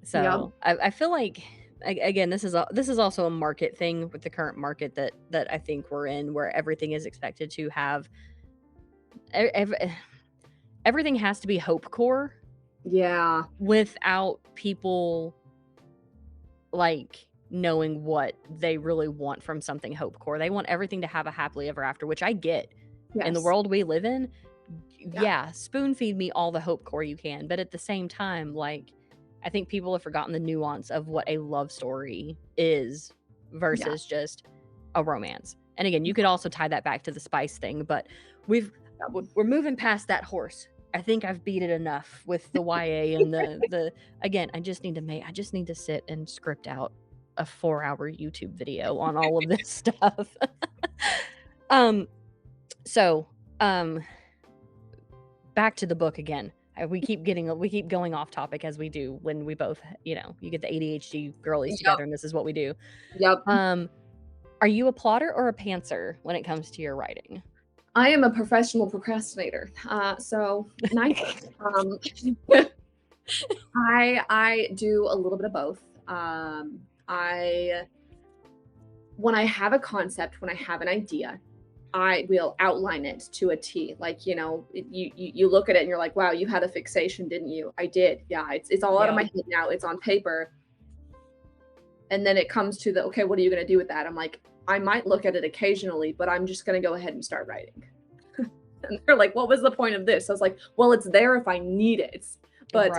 So I feel like, again, this is also a market thing with the current market that I think we're in, where everything is expected to have everything has to be hope core. Yeah. Without people like knowing what they really want from something hope core. They want everything to have a happily ever after, which I get. Yes. In the world we live in, yeah, spoon feed me all the hope core you can. But at the same time, like, I think people have forgotten the nuance of what a love story is versus just a romance. And again, you could also tie that back to the spice thing, but we're moving past that horse. I think I've beat it enough with the YA and the again, I just need to sit and script out a 4-hour YouTube video on all of this stuff. Back to the book again. We keep going off topic, as we do when we both, you know, you get the ADHD girlies together, and this is what we do. Yep. Are you a plotter or a pantser when it comes to your writing? I am a professional procrastinator. So neither. I do a little bit of both. When I have a concept, when I have an idea, I will outline it to a T. Like, you know, you look at it and you're like, wow, you had a fixation, didn't you? I did. Yeah. It's all out of my head now. It's on paper. And then it comes to the, okay, what are you going to do with that? I'm like, I might look at it occasionally, but I'm just going to go ahead and start writing. And they're like, what was the point of this? I was like, well, it's there if I need it. But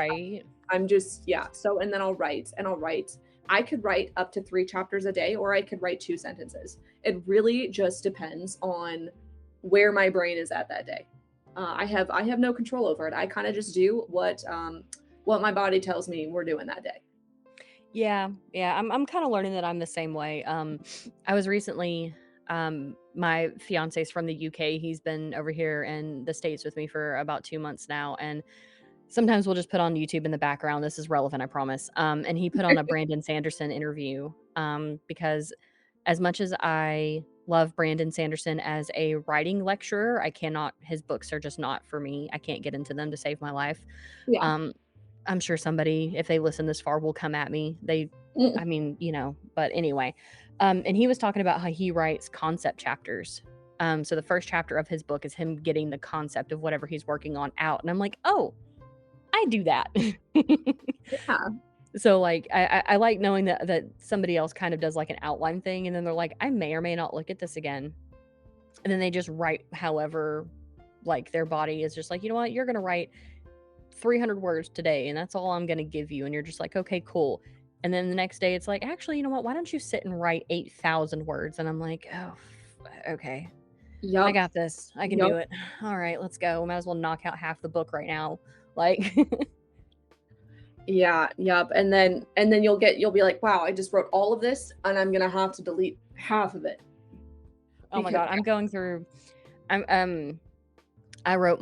I'm just, So, and then I'll write. I could write up to 3 chapters a day, or I could write 2 sentences. It really just depends on where my brain is at that day. I have no control over it. I kind of just do what my body tells me we're doing that day. Yeah. I'm kind of learning that I'm the same way. I was recently, my fiance's from the UK. He's been over here in the States with me for about 2 months now, and sometimes we'll just put on YouTube in the background. This is relevant, I promise. And he put on a Brandon Sanderson interview, because as much as I love Brandon Sanderson as a writing lecturer, his books are just not for me. I can't get into them to save my life. Yeah. I'm sure somebody, if they listen this far, will come at me. I mean, you know, but anyway. And he was talking about how he writes concept chapters. So the first chapter of his book is him getting the concept of whatever he's working on out. And I'm like, oh, I do that. Yeah. So like, I like knowing that somebody else kind of does like an outline thing. And then they're like, I may or may not look at this again. And then they just write however, like their body is just like, you know what, you're going to write 300 words today, and that's all I'm going to give you. And you're just like, okay, cool. And then the next day it's like, actually, you know what, why don't you sit and write 8,000 words? And I'm like, oh, okay. Yep. I got this. I can do it. All right, let's go. Might as well knock out half the book right now. Like, yeah. And then you'll be like, wow, I just wrote all of this and I'm going to have to delete half of it. Oh my God. I'm going through, I wrote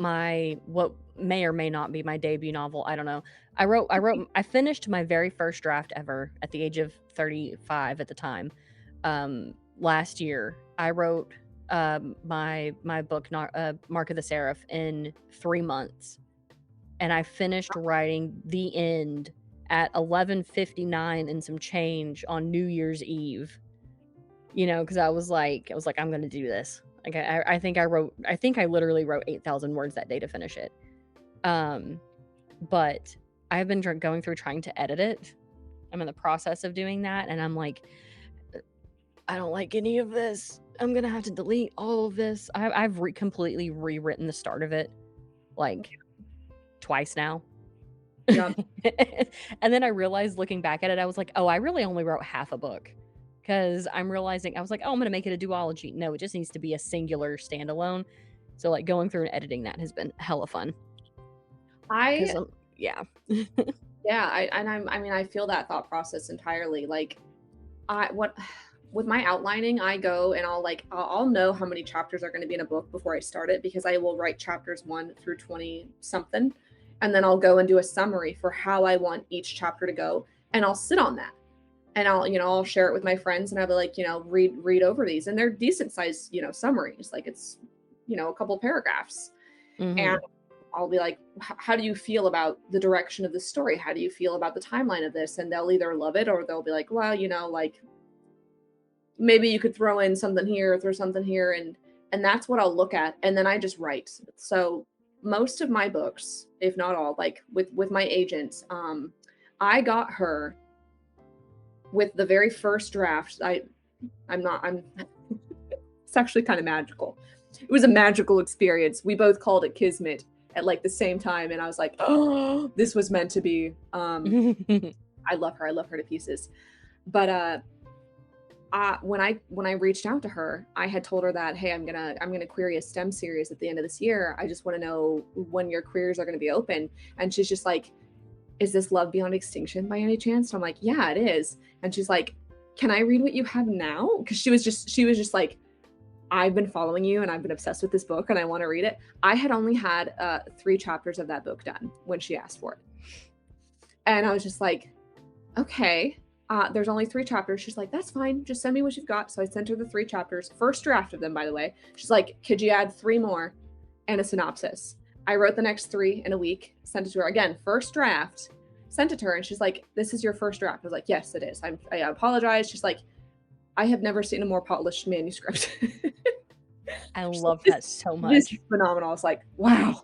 may or may not be my debut novel. I don't know. I finished my very first draft ever at the age of 35 at the time. Last year, I wrote my book, Mark of the Seraph, in 3 months, and I finished writing the end at 11:59 and some change on New Year's Eve. You know, because I was like, I'm gonna do this. Like, I think I literally wrote 8,000 words that day to finish it. But I've been going through trying to edit it. I'm in the process of doing that, and I'm like, I don't like any of this. I'm gonna have to delete all of this. I've completely rewritten the start of it, like, twice now. Yeah. And then I realized, looking back at it, I was like, oh, I really only wrote half a book. Because I'm realizing, I was like, oh, I'm going to make it a duology. No, it just needs to be a singular standalone. So, like, going through and editing that has been hella fun. Yeah. Yeah, I feel that thought process entirely. Like, with my outlining, I go and I'll know how many chapters are going to be in a book before I start it, because I will write chapters 1 through 20 something, and then I'll go and do a summary for how I want each chapter to go, and I'll sit on that. And I'll share it with my friends, and I'll be like, read over these, and they're decent sized, summaries. Like, it's, a couple paragraphs. Mm-hmm. And I'll be like, how do you feel about the direction of the story? How do you feel about the timeline of this? And they'll either love it, or they'll be like, well, like, maybe you could throw in something here, throw something here. And that's what I'll look at. And then I just write. So most of my books, if not all, like with my agent, I got her with the very first draft. It's actually kind of magical. It was a magical experience. We both called it Kismet at like the same time. And I was like, oh, this was meant to be. I love her. I love her to pieces. But when I reached out to her, I had told her that, hey, I'm gonna query a STEM series at the end of this year. I just want to know when your queries are going to be open. And she's just like, is this Love Beyond Extinction by any chance? And I'm like, yeah, it is. And she's like, can I read what you have now? Because she was just like, I've been following you and I've been obsessed with this book and I want to read it. I had only had 3 chapters of that book done when she asked for it. And I was just like, okay, there's only 3 chapters. She's like, that's fine. Just send me what you've got. So I sent her the 3 chapters, first draft of them, by the way. She's like, could you add 3 more and a synopsis? I wrote the next 3 in a week, sent it to her. Again, first draft, sent it to her. And she's like, this is your first draft. I was like, yes, it is. I apologize. She's like, I have never seen a more polished manuscript. I love that so much. This is phenomenal. I was like, wow.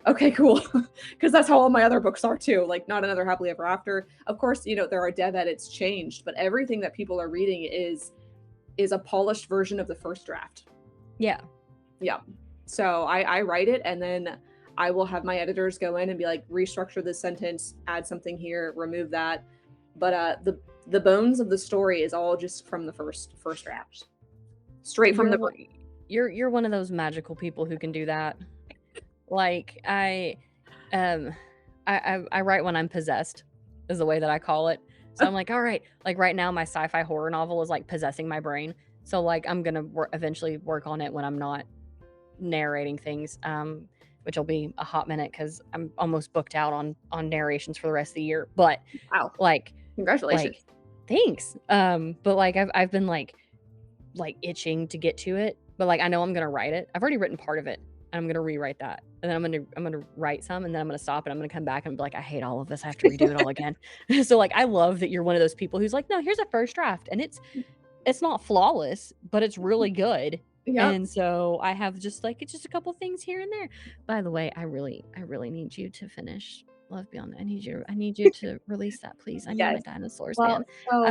Okay, cool. Because that's how all my other books are too. Like, Not Another Happily Ever After. Of course, there are dev edits changed, but everything that people are reading is a polished version of the first draft. Yeah. Yeah. So I write it, and then I will have my editors go in and be like, restructure this sentence, add something here, remove that. But the bones of the story is all just from the first draft. Straight from the book. You're one of those magical people who can do that. Like, I write when I'm possessed, is the way that I call it. So I'm like, all right, like right now my sci-fi horror novel is like possessing my brain. So like I'm gonna eventually work on it when I'm not narrating things, which will be a hot minute because I'm almost booked out on narrations for the rest of the year. But wow, like, congratulations. Like, thanks. But like I've been like itching to get to it. But like I know I'm gonna write it. I've already written part of it. And I'm gonna rewrite that, and then I'm gonna write some, and then I'm gonna stop, and I'm gonna come back and be like, I hate all of this. I have to redo it all again. So like, I love that you're one of those people who's like, no, here's a first draft, and it's not flawless, but it's really good. Yep. And so I have just a couple things here and there. By the way, I really need you to finish Love Beyond. I need you to release that, please. I need my dinosaurs, man.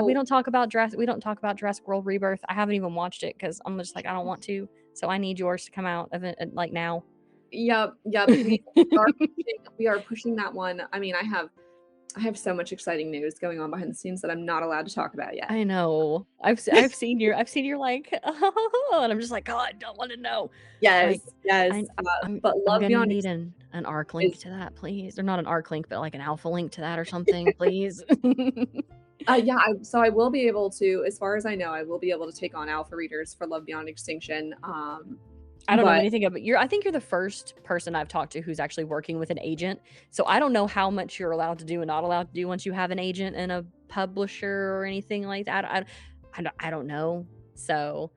We don't talk about Jurassic World Rebirth. I haven't even watched it because I'm just like, I don't want to. So I need yours to come out like now. Yep. We are pushing that one. I mean, I have so much exciting news going on behind the scenes that I'm not allowed to talk about yet. I know. I've seen your like, oh, and I'm just like, oh, I don't want to know. Yes, yes. But Love I'm Beyond need an ARC link to that, please. Or not an ARC link, but like an alpha link to that or something, please. So I will be able to, as far as I know, I will be able to take on alpha readers for Love Beyond Extinction. I don't know But anything about I think you're the first person I've talked to who's actually working with an agent. So I don't know how much you're allowed to do and not allowed to do once you have an agent and a publisher or anything like that. I don't know. So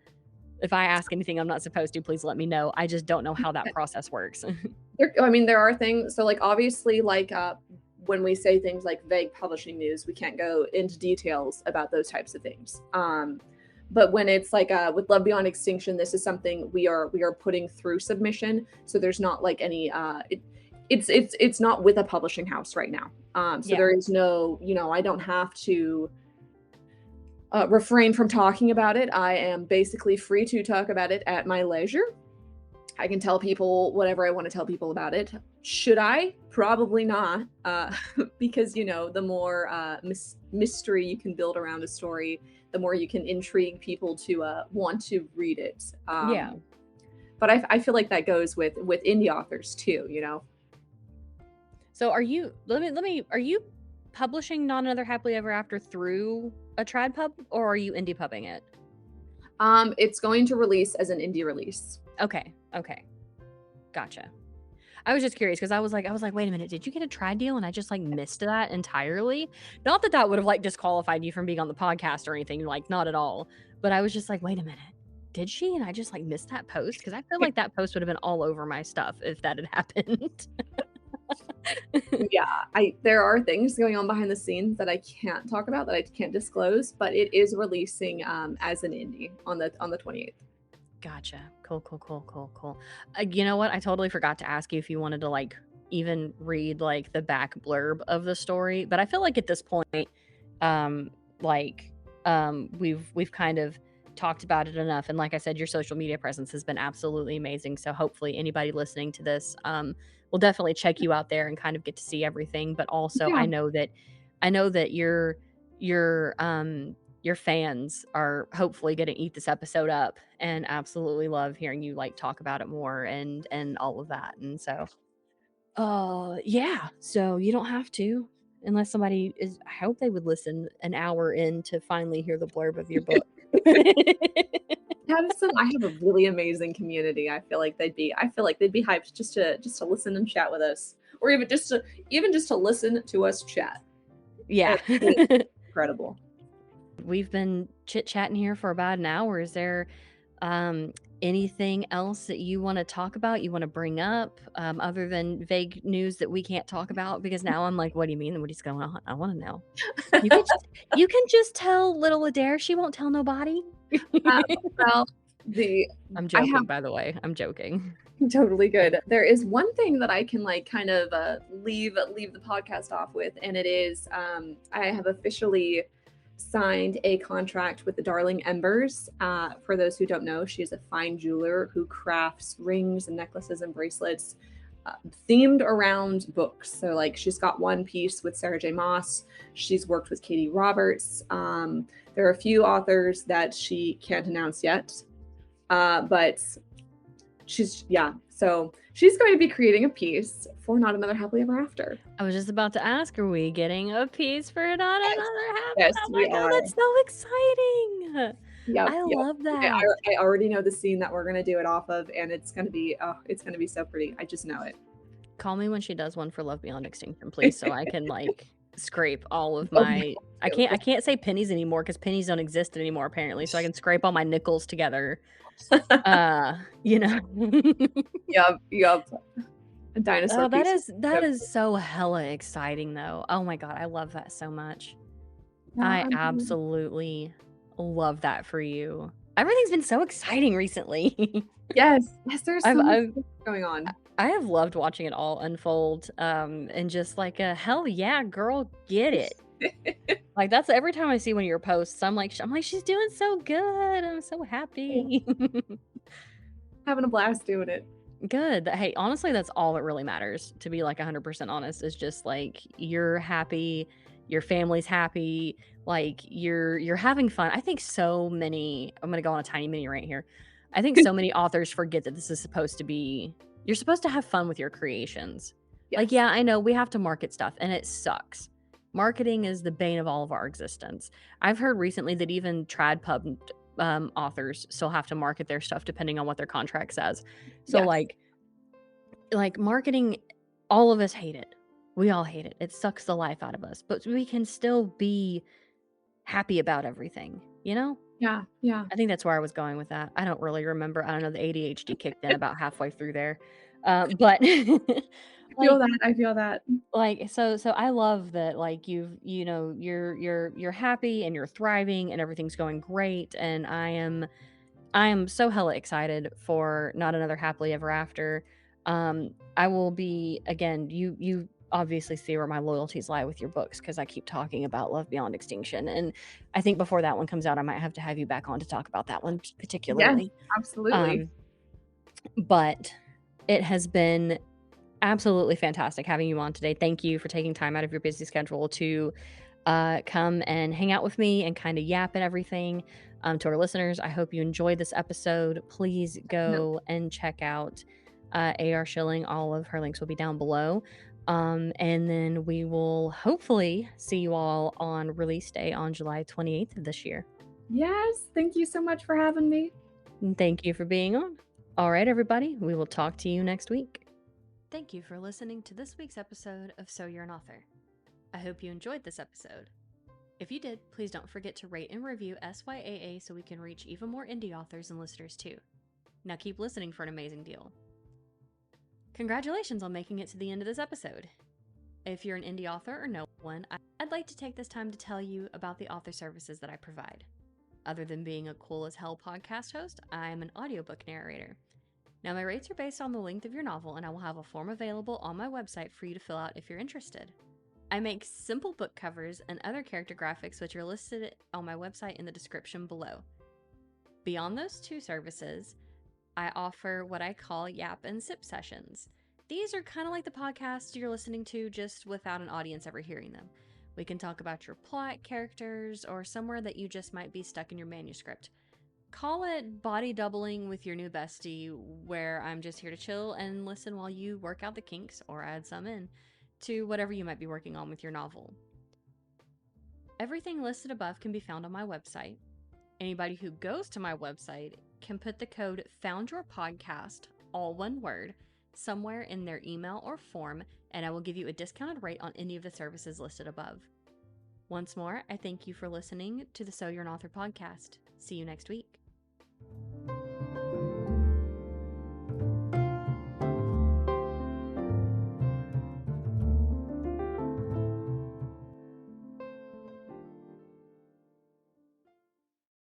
if I ask anything I'm not supposed to, please let me know. I just don't know how that process works. there are things. So like obviously like when we say things like vague publishing news, we can't go into details about those types of things. But when it's like with Love Beyond Extinction, this is something we are putting through submission. So there's not like any it's not with a publishing house right now. So there is no, I don't have to refrain from talking about it. I am basically free to talk about it at my leisure. I can tell people whatever I want to tell people about it. Should I? Probably not, because the more mystery you can build around a story, the more you can intrigue people to want to read it. But I feel like that goes with indie authors too. So are you? Are you publishing Not Another Happily Ever After through a trad pub, or are you indie pubbing it? It's going to release as an indie release. Okay. Gotcha. I was just curious because I was like, wait a minute, did you get a trad deal? And I just like missed that entirely. Not that would have like disqualified you from being on the podcast or anything, like not at all. But I was just like, wait a minute, did she? And I just like missed that post because I feel like that post would have been all over my stuff if that had happened. Yeah, there are things going on behind the scenes that I can't talk about, that I can't disclose, but it is releasing as an indie on the 28th. Gotcha. Cool. You know what? I totally forgot to ask you if you wanted to like even read like the back blurb of the story, but I feel like at this point, we've kind of talked about it enough. And like I said, your social media presence has been absolutely amazing. So hopefully anybody listening to this, will definitely check you out there and kind of get to see everything. But also I know that your fans are hopefully going to eat this episode up and absolutely love hearing you like talk about it more and all of that. And so, yeah, so you don't have to, unless somebody is, I hope they would listen an hour in to finally hear the blurb of your book. I have a really amazing community. I feel like they'd be hyped just to listen and chat with us, or even just to listen to us chat. Yeah. Incredible. We've been chit-chatting here for about an hour. Is there anything else that you want to talk about, you want to bring up, other than vague news that we can't talk about? Because now I'm like, what do you mean? What is going on? I want to know. You can just tell little Adair. She won't tell nobody. Well, I'm joking, by the way. I'm joking. Totally good. There is one thing that I can like kind of leave the podcast off with, and it is I have officially signed a contract with the Darling Embers. For those who don't know, she is a fine jeweler who crafts rings and necklaces and bracelets themed around books. So like she's got one piece with Sarah J. Maas. She's worked with Katie Roberts. There are a few authors that she can't announce yet, but so she's going to be creating a piece for Not Another Happily Ever After. I was just about to ask, are we getting a piece for Not Another Happily? Yes, we are. That's so exciting. I love that. I already know the scene that we're going to do it off of, and it's going to be so pretty. I just know it. Call me when she does one for Love Beyond Extinction, please, so I can like scrape all of my I can't say pennies anymore because pennies don't exist anymore apparently, so I can scrape all my nickels together. Yup. A dinosaur. That is so hella exciting though. Oh my god, I love that so much. I absolutely love that for you. Everything's been so exciting recently. Yes, there's so much going on. I have loved watching it all unfold, and just like a hell yeah, girl, get it. Like that's every time I see one of your posts, I'm like, she's doing so good. I'm so happy. Having a blast doing it. Good. Hey, honestly, that's all that really matters. To be like 100% honest, is just like you're happy, your family's happy, like you're having fun. I think so many. I'm gonna go on a tiny mini right here. I think so many authors forget that this is supposed to be. You're supposed to have fun with your creations. Yes. Like, yeah, I know we have to market stuff, and it sucks. Marketing is the bane of all of our existence. I've heard recently that even trad pub authors still have to market their stuff depending on what their contract says. So Yes. like marketing, all of us hate it. We all hate it. It sucks the life out of us, but we can still be happy about everything, you know? Yeah, yeah. I think that's where I was going with that. I don't really remember. I don't know. The ADHD kicked in about halfway through there. But I feel like, that, I feel that. so I love that, like, you're happy and you're thriving and everything's going great. And I am so hella excited for Not Another Happily Ever After. I will be, again, you obviously see where my loyalties lie with your books because I keep talking about Love Beyond Extinction. And I think before that one comes out, I might have to have you back on to talk about that one Yes, particularly. absolutely. Um, but it has been absolutely fantastic having you on today. Thank you for taking time out of your busy schedule to come and hang out with me and kind of yap and everything. To our listeners, I hope you enjoyed this episode. Please No. go and check out A.R Schilling. All of her links will be down below. And then we will hopefully see you all on release day on July 28th of this year. Yes, thank you so much for having me. And thank you for being on. All right, everybody, we will talk to you next week. Thank you for listening to this week's episode of So You're an Author. I hope you enjoyed this episode. If you did, please don't forget to rate and review SYAA so we can reach even more indie authors and listeners too. Now keep listening for an amazing deal. Congratulations on making it to the end of this episode. If you're an indie author or know one, I'd like to take this time to tell you about the author services that I provide. Other than being a cool as hell podcast host, I am an audiobook narrator. Now my rates are based on the length of your novel, and I will have a form available on my website for you to fill out if you're interested. I make simple book covers and other character graphics, which are listed on my website in the description below. Beyond those two services, I offer what I call Yap and Sip sessions. These are kind of like the podcasts you're listening to, just without an audience ever hearing them. We can talk about your plot, characters, or somewhere that you just might be stuck in your manuscript. Call it body doubling with your new bestie, where I'm just here to chill and listen while you work out the kinks, or add some in, to whatever you might be working on with your novel. Everything listed above can be found on my website. Anybody who goes to my website can put the code FOUNDYOURPODCAST, all one word, somewhere in their email or form, and I will give you a discounted rate on any of the services listed above. Once more, I thank you for listening to the So You're an Author podcast. See you next week.